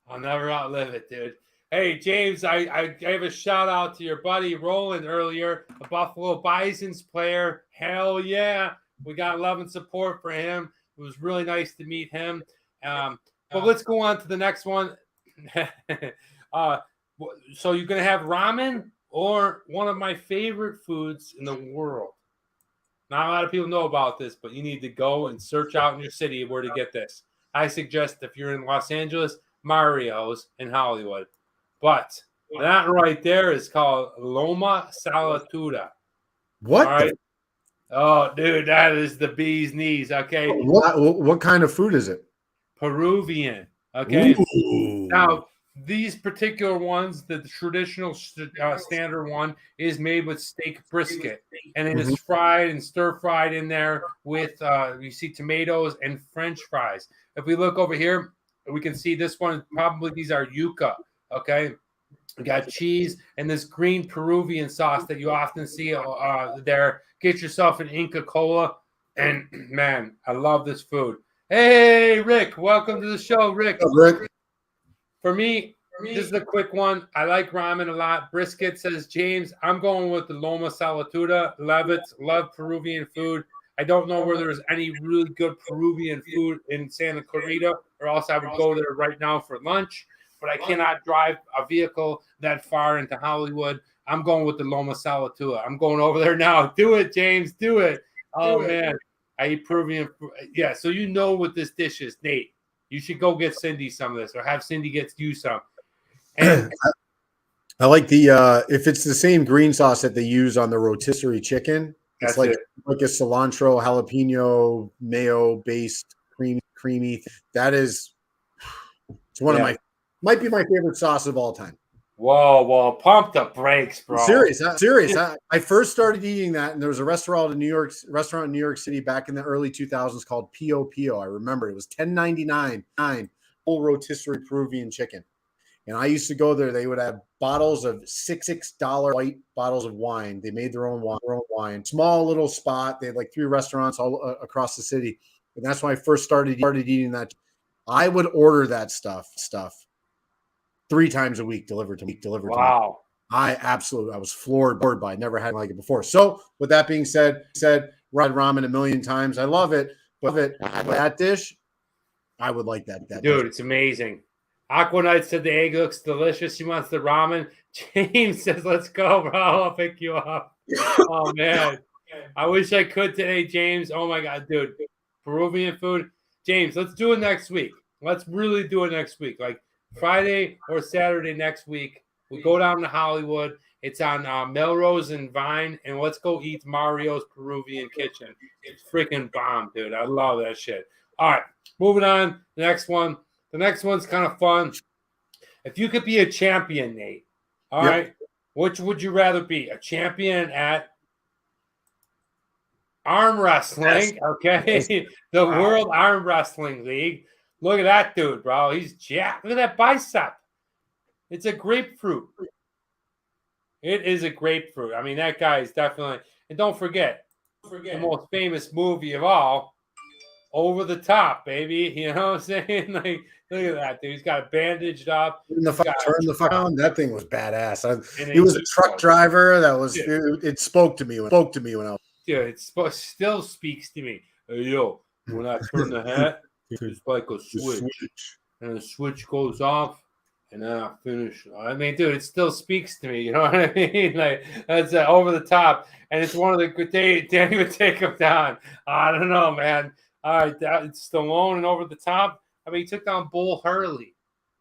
I'll never outlive it, dude. Hey, James, I gave a shout out to your buddy Roland earlier, a Buffalo Bisons player. Hell yeah, we got love and support for him. It was really nice to meet him. But let's go on to the next one. So you're going to have ramen or one of my favorite foods in the world. Not a lot of people know about this, but you need to go and search out in your city where to get this. I suggest if you're in Los Angeles, Mario's in Hollywood. But that right there is called Loma Salatuda. What? All right. Oh, dude, that is the bee's knees. Okay. What kind of food is it? Peruvian. Okay. Ooh. Now, these particular ones, the traditional standard one, is made with steak brisket, and it is fried and stir fried in there with you see tomatoes and French fries. If we look over here, we can see this one. Probably these are yuca. Okay, we got cheese and this green Peruvian sauce that you often see there. Get yourself an Inca Cola, and man, I love this food. Hey, Rick, welcome to the show, Rick. What's up, Rick? For me, this is a quick one. I like ramen a lot. Brisket, says James. I'm going with the Loma Salatuda. Love it. Love Peruvian food. I don't know where there's any really good Peruvian food in Santa Clarita, or else I would go there right now for lunch. But I cannot drive a vehicle that far into Hollywood. I'm going with the Loma Salatuda. I'm going over there now. Do it, James. Do it. Oh, man. I eat Peruvian food. Yeah, so you know what this dish is, Nate. You should go get Cindy some of this, or have Cindy get you some. And I like the if it's the same green sauce that they use on the rotisserie chicken. It's like a cilantro, jalapeno, mayo based creamy. That is, it's one of might be my favorite sauce of all time. Whoa, pump the brakes, bro. Serious. I first started eating that, and there was a restaurant in New York City back in the early 2000s called Pio Pio. I remember it was $10.99 full rotisserie Peruvian chicken, and I used to go there. They would have bottles of $6 white bottles of wine. They made their own wine. Small little spot. They had like 3 restaurants all across the city, and that's when I first started eating that. I would order that stuff 3 times a week delivered to me. Wow. I was floored by it. Never had like it before. So with that being said, fried ramen a million times. I love it. But that dish, I would like that. Dude, it's amazing. Aquanite said the egg looks delicious. He wants the ramen. James says, let's go, bro. I'll pick you up. Oh, man. I wish I could today, James. Oh, my God, dude. Peruvian food. James, let's do it next week. Let's really do it next week. Like Friday or Saturday next week. We go down to Hollywood. It's on Melrose and Vine, and let's go eat Mario's Peruvian Kitchen. It's freaking bomb, dude. I love that shit. All right, moving on. The next one. The next one's kind of fun. If you could be a champion, Nate, all right, which would you rather be? A champion at arm wrestling, okay? The World Arm Wrestling League. Look at that dude, bro. He's jacked. Look at that bicep. It's a grapefruit. It is a grapefruit. I mean, that guy is definitely. And don't forget the most famous movie of all, Over the Top, baby. You know what I'm saying? Like, look at that dude. He's got it bandaged up. Turn the fuck on. That thing was badass. He was a truck driver. That was. It spoke to me when I was. Dude, it still speaks to me. Hey, yo, when I turn the hat, it's like a switch, and the switch goes off. And then I finish. I mean, dude, it still speaks to me. You know what I mean? Like, that's Over the Top. And it's one of the good days. Danny would take him down. I don't know, man. All right. It's Stallone and Over the Top. I mean, he took down Bull Hurley.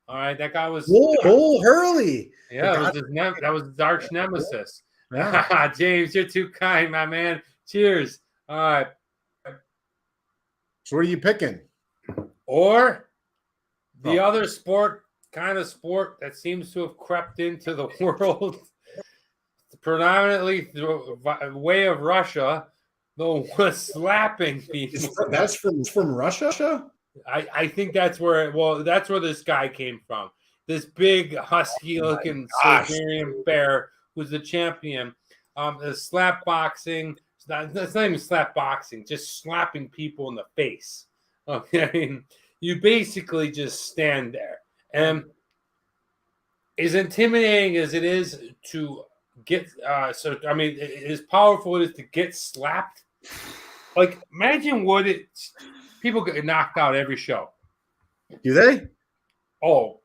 All right. That guy was. Bull Hurley. Yeah. That was his arch nemesis. Yeah. James, you're too kind, my man. Cheers. All right. So, what are you picking? Or the other sport. Kind of sport that seems to have crept into the world, predominantly through the way of Russia, the slapping people. That's from Russia? I think that's where. Well, that's where this guy came from. This big husky-looking Siberian bear who's the champion. The slap boxing. That's not even slap boxing. Just slapping people in the face. Okay, you basically just stand there. And as intimidating as it is to get, I mean, as powerful it is to get slapped. Like, imagine people get knocked out every show. Do they? Oh,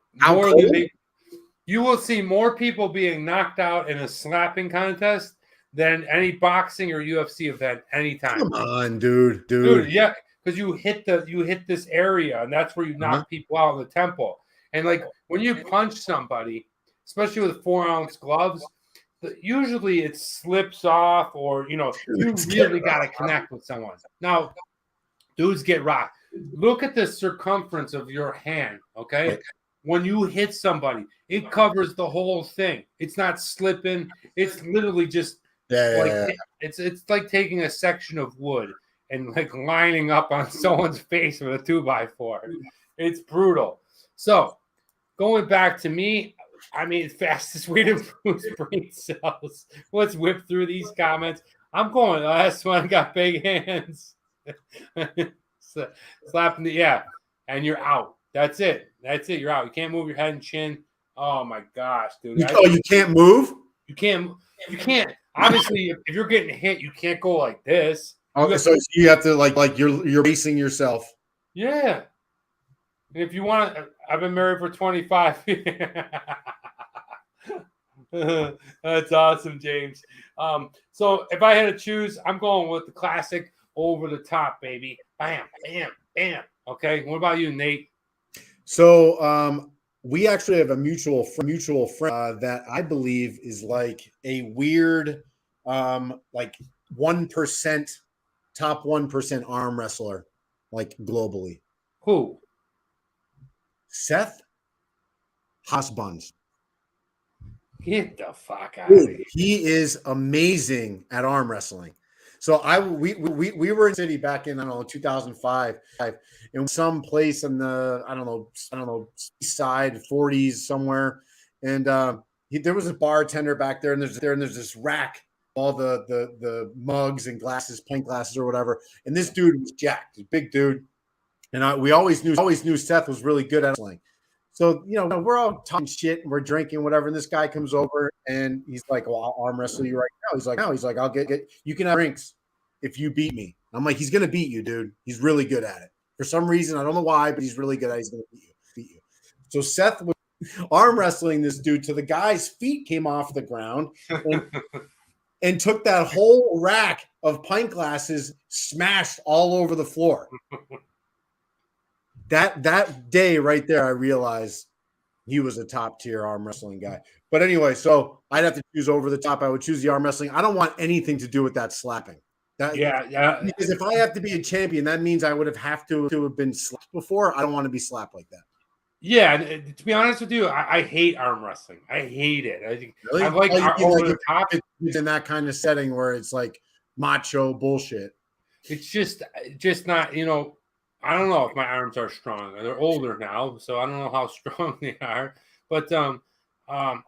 you will see more people being knocked out in a slapping contest than any boxing or UFC event anytime. Come on, dude. Yeah, because you hit this area, and that's where you knock people out in the temple. And like when you punch somebody, especially with 4-ounce gloves, usually it slips off, or you really got to connect with someone. Now, dudes get rocked. Look at the circumference of your hand, okay? When you hit somebody, it covers the whole thing. It's not slipping. It's literally just it's like taking a section of wood and like lining up on someone's face with a 2x4. It's brutal. So, going back to me, I mean, fastest way to boost brain cells. Let's whip through these comments. I'm going the last one. Got big hands. Slapping and you're out. That's it. You're out. You can't move your head and chin. Oh my gosh, dude. You can't move? You can't. Obviously, if you're getting hit, you can't go like this. Okay, so you have to like you're racing yourself. Yeah. And if you want to, I've been married for 25 years. That's awesome, James. So if I had to choose, I'm going with the classic Over the Top, baby. Bam, bam, bam. Okay. What about you, Nate? So we actually have a mutual friend that I believe is like a weird, like 1%, top 1% arm wrestler, like globally. Who? Seth Hosbuns. Get the fuck out of here. He is amazing at arm wrestling. So we were in the city back in 2005, in some place in the I don't know east side 40s somewhere, and there was a bartender back there, and there's this rack, all the mugs and glasses, pint glasses or whatever, and this dude was jacked, a big dude, and we always knew Seth was really good at wrestling. So, we're all talking shit and we're drinking, whatever. And this guy comes over and he's like, well, I'll arm wrestle you right now. He's like, I'll get you can have drinks if you beat me. I'm like, he's going to beat you, dude. He's really good at it. For some reason, I don't know why, but he's really good at it. He's going to beat you. So Seth was arm wrestling this dude till the guy's feet came off the ground and took that whole rack of pint glasses, smashed all over the floor. That day right there, I realized he was a top tier arm wrestling guy. But anyway, so I'd have to choose over the top. I would choose the arm wrestling. I don't want anything to do with that slapping. Yeah. Because if I have to be a champion, that means I would have to have been slapped before. I don't want to be slapped like that. Yeah, to be honest with you, I hate arm wrestling. I hate it. I think Really? I like over the top. It's in that kind of setting where it's like macho bullshit. It's just not, you know, I don't know if my arms are strong. They're older now, so I don't know how strong they are. But I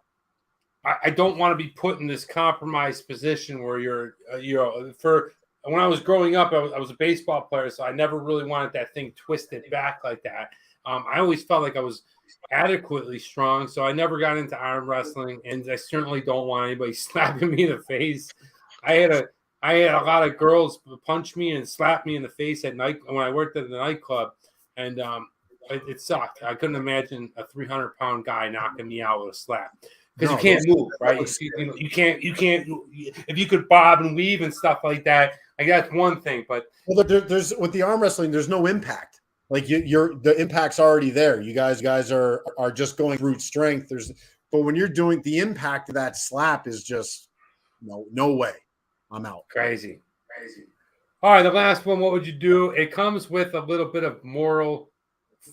don't want to be put in this compromised position where you're, for when I was growing up, I was a baseball player, so I never really wanted that thing twisted back like that. I always felt like I was adequately strong, so I never got into arm wrestling, and I certainly don't want anybody slapping me in the face. I had a lot of girls punch me and slap me in the face at night when I worked at the nightclub, and it sucked. I couldn't imagine a 300-pound guy knocking me out with a slap because you can't move, right? You can't. If you could bob and weave and stuff like that, like that's one thing. But there's with the arm wrestling, there's no impact. Like the impact's already there. You guys are just going brute strength. But when you're doing the impact of that slap is just no way. I'm out. Crazy. All right, the last one. What would you do? It comes with a little bit of moral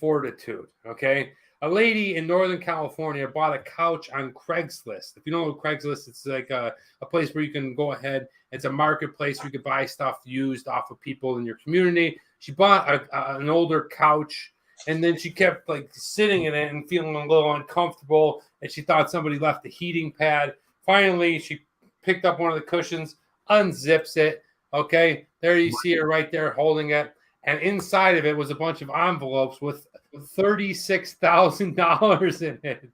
fortitude. Okay, a lady in Northern California bought a couch on Craigslist. If you know what Craigslist, it's like a place where you can go ahead. It's a marketplace where you can buy stuff used off of people in your community. She bought an older couch, and then she kept like sitting in it and feeling a little uncomfortable, and she thought somebody left the heating pad. Finally, she picked up one of the cushions, unzips it. Okay, there you see her right there holding it, and inside of it was a bunch of envelopes with $36,000 in it.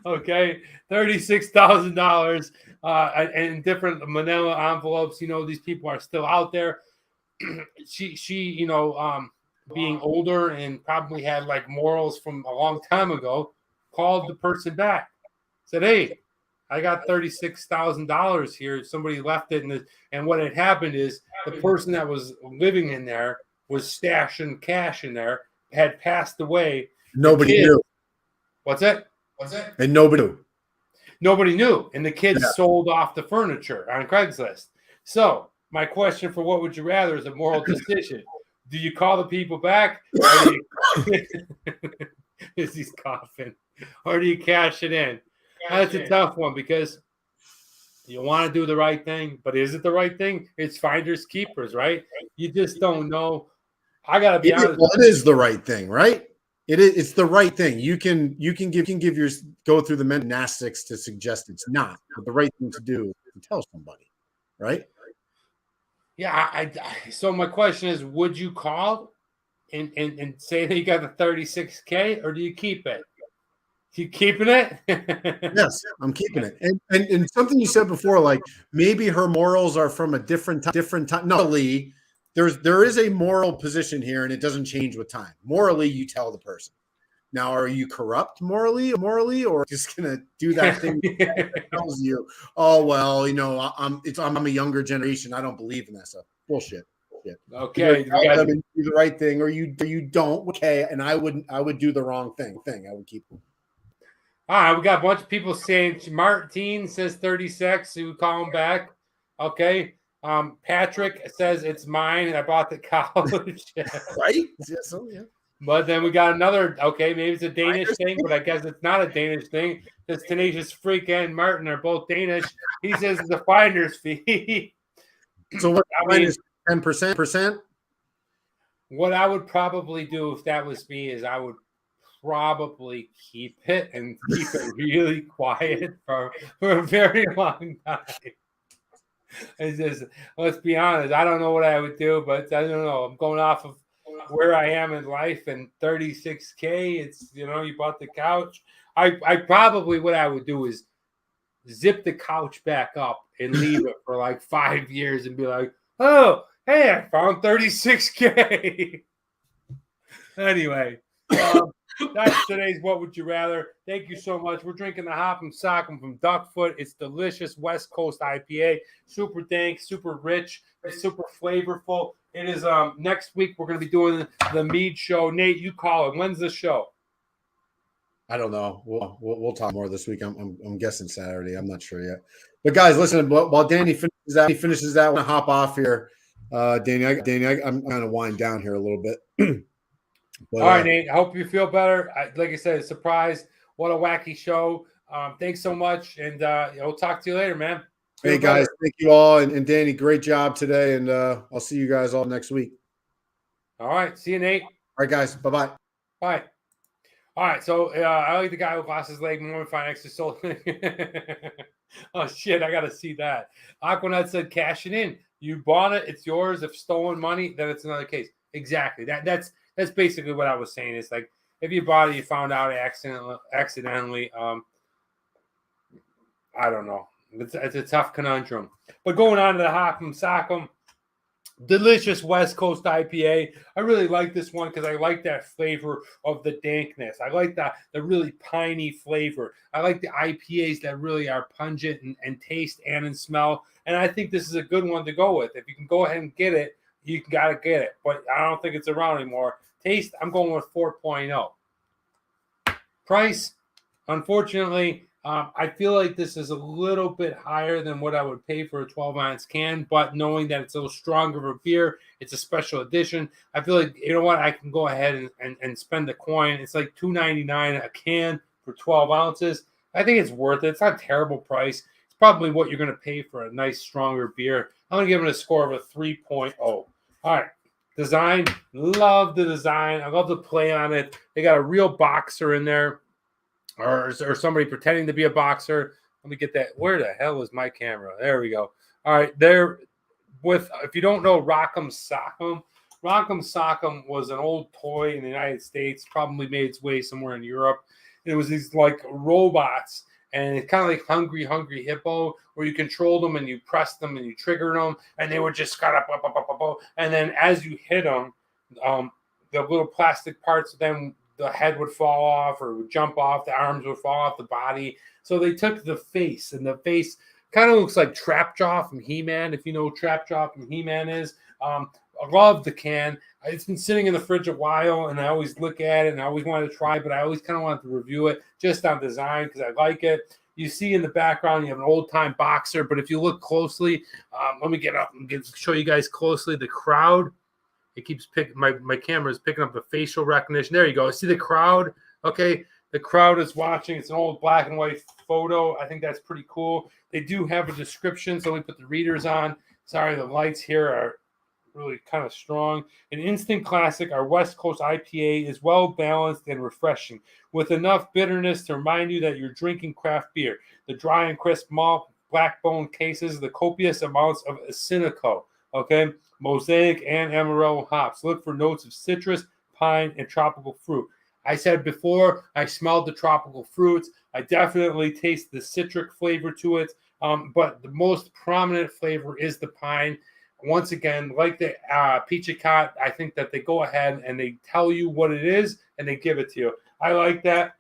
Okay, $36,000 and different manila envelopes. You know, these people are still out there. She being older and probably had like morals from a long time ago, called the person back, said, "Hey, I got $36,000 here. Somebody left it." And what had happened is the person that was living in there was stashing cash in there, had passed away. Nobody knew. What's that? And nobody knew. Nobody knew. And the kids sold off the furniture on Craigslist. So my question for what would you rather is a moral decision. Do you call the people back? Is he's coughing? Or do you cash it in? That's a tough one because you want to do the right thing, but is it the right thing? It's finders keepers, right? You just don't know. I gotta be honest. Well, it is the right thing, right? It's the right thing. You can go through the gymnastics to suggest it's not, but the right thing to do is to tell somebody, right? Yeah, so my question is, would you call and say that you got the $36K, or do you keep it? You keeping it? Yes, I'm keeping it. And something you said before, like maybe her morals are from a different time. No, Lee, there is a moral position here, and it doesn't change with time. Morally, you tell the person. Now, are you corrupt morally, or just gonna do that thing that tells you, oh well, I'm a younger generation. I don't believe in that stuff. Bullshit. Okay, you gotta do the right thing, or you don't. Okay, and I would do the wrong thing. I would keep. All right, we got a bunch of people saying Martine says 36. So we call him back. Okay. Patrick says it's mine, and I bought the couch. Right? Yeah, so yeah. But then we got another. Okay, maybe it's a Danish thing, but I guess it's not a Danish thing. This Tenacious Freak and Martin are both Danish. He says it's a finder's fee. So what? I mean, 10%. What I would probably do if that was me is I would probably keep it and keep it really quiet for a very long time. It's just, let's be honest, I don't know what I would do, but I don't know. I'm going off of where I am in life, and $36K, it's, you bought the couch. I probably, what I would do is zip the couch back up and leave it for like 5 years and be like, oh, hey, I found $36K. Anyway. That's today's What Would You Rather. Thank you so much. We're drinking the Hop and Sock'em from Duckfoot. It's delicious West Coast IPA. Super dank, super rich, it's super flavorful. It is next week we're going to be doing the MEAD show. Nate, you call it. When's the show? I don't know. We'll talk more this week. I'm guessing Saturday. I'm not sure yet. But guys, listen. While Danny finishes that, I want to hop off here. Danny, I'm going to wind down here a little bit. All right, Nate. I hope you feel better. Like I said, surprise. What a wacky show. Thanks so much. And we'll talk to you later, man. Hey, guys. Thank you all. And Danny, great job today. And I'll see you guys all next week. All right. See you, Nate. All right, guys. Bye-bye. Bye. All right. So I like the guy who lost his leg more fine extra soul. Oh, shit. I got to see that. Aquanut said, cash it in. You bought it. It's yours. If stolen money, then it's another case. Exactly. That's basically what I was saying. It's like if you bought it, you found out accidentally. I don't know. It's a tough conundrum. But going on to the Hock'em Sock'em, delicious West Coast IPA. I really like this one because I like that flavor of the dankness. I like the really piney flavor. I like the IPAs that really are pungent and taste and in smell. And I think this is a good one to go with. If you can go ahead and get it, you got to get it. But I don't think it's around anymore. Taste, I'm going with 4.0. Price, unfortunately, I feel like this is a little bit higher than what I would pay for a 12-ounce can, but knowing that it's a little stronger of a beer, it's a special edition. I feel like, you know what, I can go ahead and spend the coin. It's like $2.99 a can for 12 ounces. I think it's worth it. It's not a terrible price. It's probably what you're going to pay for a nice, stronger beer. I'm going to give it a score of a 3.0. All right. Design, love the design. I love the play on it. They got a real boxer in there, or somebody pretending to be a boxer. Let me get that. Where the hell is my camera? There we go. All right, there. If you don't know Rock'em Sock'em was an old toy in the United States. Probably made its way somewhere in Europe. It was these like robots. And it's kind of like Hungry Hippo, where you controlled them and you pressed them and you triggered them, and they would just cut up. And then as you hit them, the little plastic parts, then the head would fall off or would jump off, the arms would fall off the body. So they took the face, and the face kind of looks like Trapjaw from He-Man, if you know who Trapjaw from He-Man is. I love the can. It's been sitting in the fridge a while, and I always look at it, and I always wanted to try it, but I always kind of wanted to review it just on design because I like it. You see in the background, you have an old-time boxer, but if you look closely, let me get up and show you guys closely the crowd. It keeps picking, my camera is picking up the facial recognition. There you go. See the crowd? Okay, the crowd is watching. It's an old black and white photo. I think that's pretty cool. They do have a description, so we put the readers on. Sorry, the lights here are really kind of strong. An instant classic, our West Coast IPA is well balanced and refreshing, with enough bitterness to remind you that you're drinking craft beer. The dry and crisp malt blackbone cases, the copious amounts of Acinico, Mosaic and Amarillo hops. Look for notes of citrus, pine, and tropical fruit. I said before, I smelled the tropical fruits. I definitely taste the citric flavor to it, but the most prominent flavor is the pine. Once again, like the Peachicot, I think that they go ahead and they tell you what it is and they give it to you. I like that.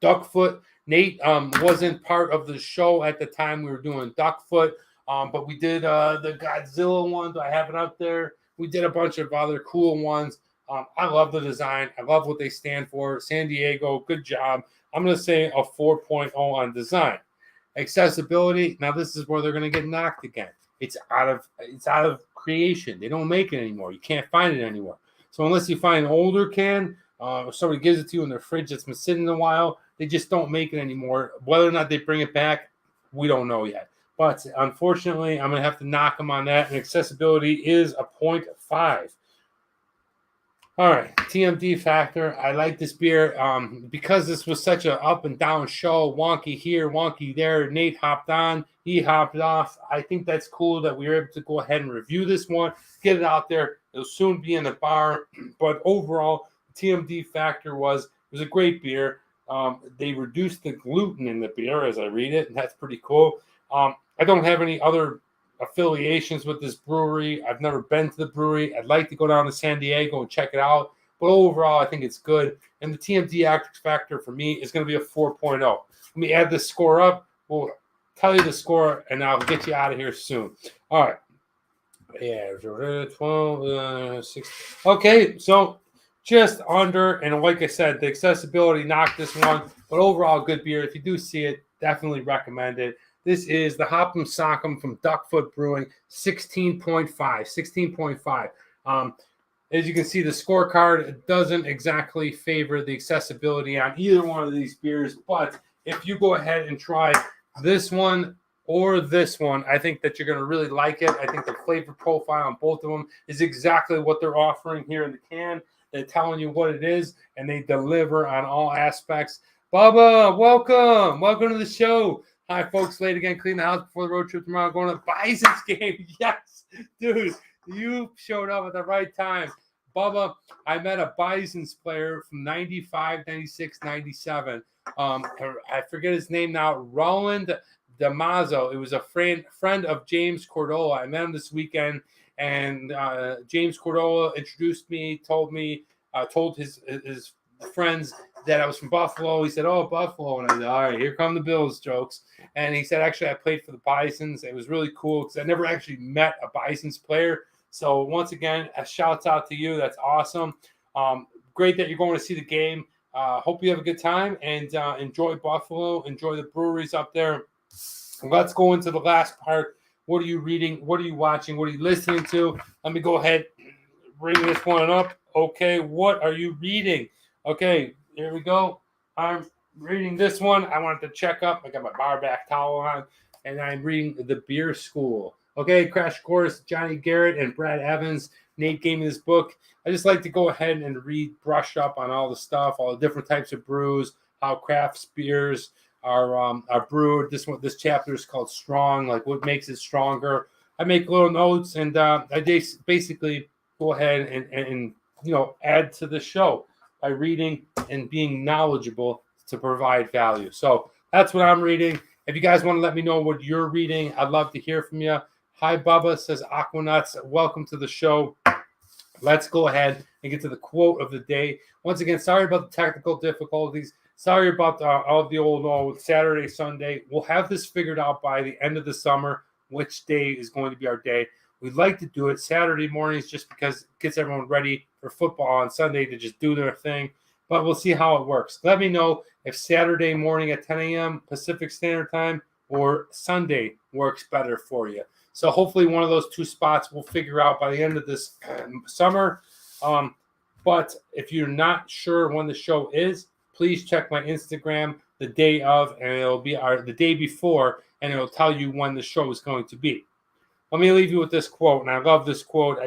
Duckfoot. Nate wasn't part of the show at the time we were doing Duckfoot, but we did the Godzilla ones. I have it up there. We did a bunch of other cool ones. I love the design. I love what they stand for. San Diego, good job. I'm going to say a 4.0 on design. Accessibility. Now this is where they're going to get knocked again. It's out of creation. They don't make it anymore. You can't find it anymore. So unless you find an older can, or somebody gives it to you in their fridge that's been sitting a while, they just don't make it anymore. Whether or not they bring it back, we don't know yet. But unfortunately, I'm going to have to knock them on that. And accessibility is a 0.5. All right, TMD factor. I like this beer because this was such an up and down show, wonky here, wonky there. Nate hopped on, he hopped off. I think that's cool that we were able to go ahead and review this one, get it out there. It'll soon be in the bar. But overall, TMD factor was a great beer. They reduced the gluten in the beer as I read it, and that's pretty cool. I don't have any other affiliations with this brewery. I've never been to the brewery. I'd like to go down to San Diego and check it out. But overall, I think it's good. And the TMD X factor for me is going to be a 4.0. Let me add the score up. We'll tell you the score, and I'll get you out of here soon. All right. Yeah, 12, 6. Okay, so just under, and like I said, the accessibility knocked this one, but overall, good beer. If you do see it, definitely recommend it. This is the Hop'em Sock'em from Duckfoot Brewing, 16.5. 16.5. As you can see, the scorecard doesn't exactly favor the accessibility on either one of these beers, but if you go ahead and try this one or this one, I think that you're going to really like it. I think the flavor profile on both of them is exactly what they're offering here in the can. They're telling you what it is, and they deliver on all aspects. Bubba, welcome. Welcome to the show. Hi, folks. Late again, clean the house before the road trip tomorrow. Going to the Bison's game. Yes, dude. You showed up at the right time. Bubba, I met a Bison's player from 95, 96, 97. I forget his name now. Roland Damaso. It was a friend of James Cordola. I met him this weekend, and James Cordola introduced me, told his friends that I was from Buffalo. He said, "Oh, Buffalo," and I said, "All right, here come the Bills jokes." And he said, "Actually, I played for the Bisons." It was really cool because I never actually met a Bisons player. So once again, a shout out to you. That's awesome. Great that you're going to see the game. Hope you have a good time and enjoy Buffalo. Enjoy the breweries up there. Let's go into the last part. What are you reading? What are you watching? What are you listening to? Let me go ahead, bring this one up. Okay, what are you reading? Okay, here we go. I'm reading this one. I wanted to check up. I got my bar back towel on, and I'm reading The Beer School. Okay, Crash Course, Johnny Garrett and Brad Evans. Nate gave me this book. I just like to go ahead and brush up on all the stuff, all the different types of brews, how craft beers are brewed. This chapter is called Strong, like what makes it stronger. I make little notes, and I basically go ahead and add to the show by reading and being knowledgeable to provide value. So that's what I'm reading. If you guys want to let me know what you're reading, I'd love to hear from you. Hi, Bubba, says Aquanuts. Welcome to the show. Let's go ahead and get to the quote of the day. Once again, sorry about the technical difficulties. Sorry about all the old Saturday, Sunday. We'll have this figured out by the end of the summer, which day is going to be our day. We'd like to do it Saturday mornings just because it gets everyone ready for football on Sunday to just do their thing. But we'll see how it works. Let me know if Saturday morning at 10 a.m. Pacific Standard Time or Sunday works better for you. So hopefully one of those two spots we'll figure out by the end of this summer. But if you're not sure when the show is, please check my Instagram the day of, and it'll be the day before, and it'll tell you when the show is going to be. Let me leave you with this quote, and I love this quote.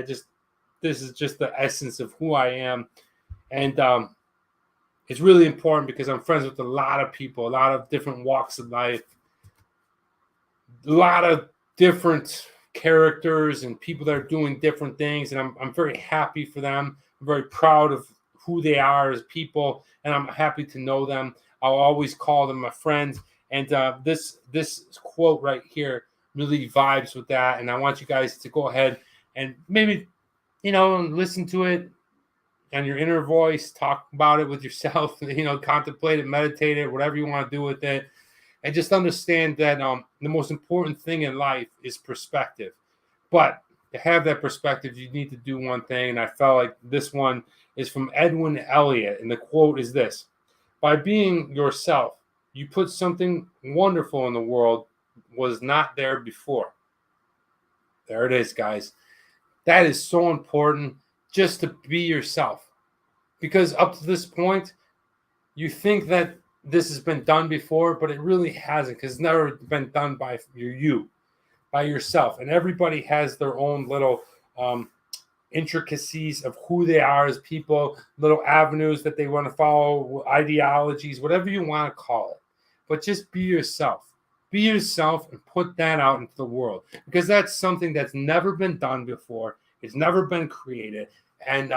This is just the essence of who I am, and it's really important because I'm friends with a lot of people, a lot of different walks of life, a lot of different characters and people that are doing different things, and I'm very happy for them. I'm very proud of who they are as people, and I'm happy to know them. I'll always call them my friends, and this quote right here really vibes with that, and I want you guys to go ahead and maybe listen to it and your inner voice, talk about it with yourself, contemplate it, meditate it, whatever you want to do with it. And just understand that the most important thing in life is perspective. But to have that perspective, you need to do one thing. And I felt like this one is from Edwin Elliott. And the quote is this: "By being yourself, you put something wonderful in the world was not there before." There it is, guys. That is so important, just to be yourself. Because up to this point, you think that this has been done before, but it really hasn't, because it's never been done by yourself. And everybody has their own little intricacies of who they are as people, little avenues that they want to follow, ideologies, whatever you want to call it. But just be yourself. Be yourself and put that out into the world, because that's something that's never been done before. It's never been created. And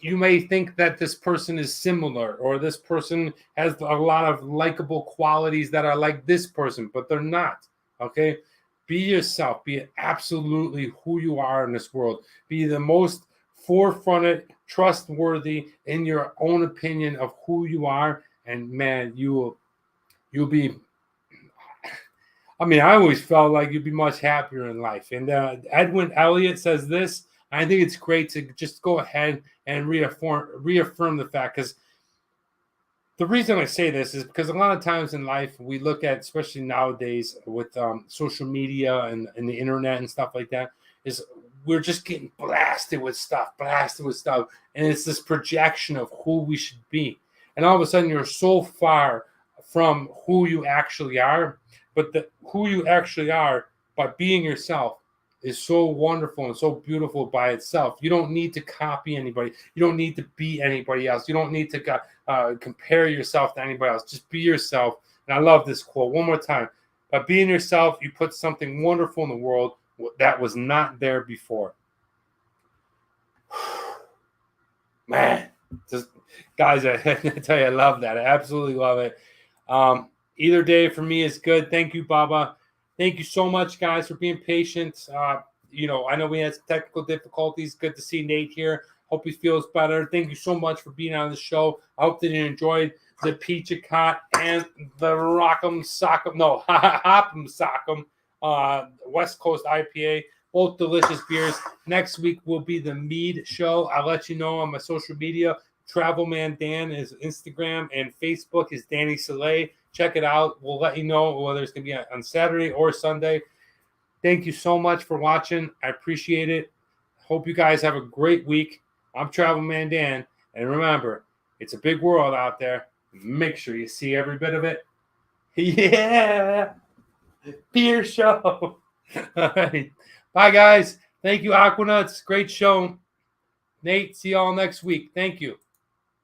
you may think that this person is similar, or this person has a lot of likable qualities that are like this person, but they're not. Okay? Be yourself. Be absolutely who you are in this world. Be the most forefronted, trustworthy in your own opinion of who you are, and man, you'll be. I mean, I always felt like you'd be much happier in life. And Edwin Elliott says this. I think it's great to just go ahead and reaffirm the fact, because the reason I say this is because a lot of times in life we look at, especially nowadays with social media and the internet and stuff like that, is we're just getting blasted with stuff, and it's this projection of who we should be, and all of a sudden you're so far from who you actually are. But who you actually are by being yourself is so wonderful and so beautiful by itself. You don't need to copy anybody. You don't need to be anybody else. You don't need to compare yourself to anybody else. Just be yourself. And I love this quote. One more time. By being yourself, you put something wonderful in the world that was not there before. Man, just guys, I tell you, I love that. I absolutely love it. Either day for me is good. Thank you, Baba. Thank you so much, guys, for being patient. I know we had some technical difficulties. Good to see Nate here. Hope he feels better. Thank you so much for being on the show. I hope that you enjoyed the Peach Cot and the Rock'em Sock'em. No, Hop'em Sock'em West Coast IPA. Both delicious beers. Next week will be the MEAD show. I'll let you know on my social media. Travelman Dan is Instagram, and Facebook is Danny Soleil. Check it out. We'll let you know whether it's going to be on Saturday or Sunday. Thank you so much for watching. I appreciate it. Hope you guys have a great week. I'm Travelman Dan. And remember, it's a big world out there. Make sure you see every bit of it. Yeah. Beer show. All right. Bye, guys. Thank you, Aquanuts. Great show. Nate, see y'all next week. Thank you.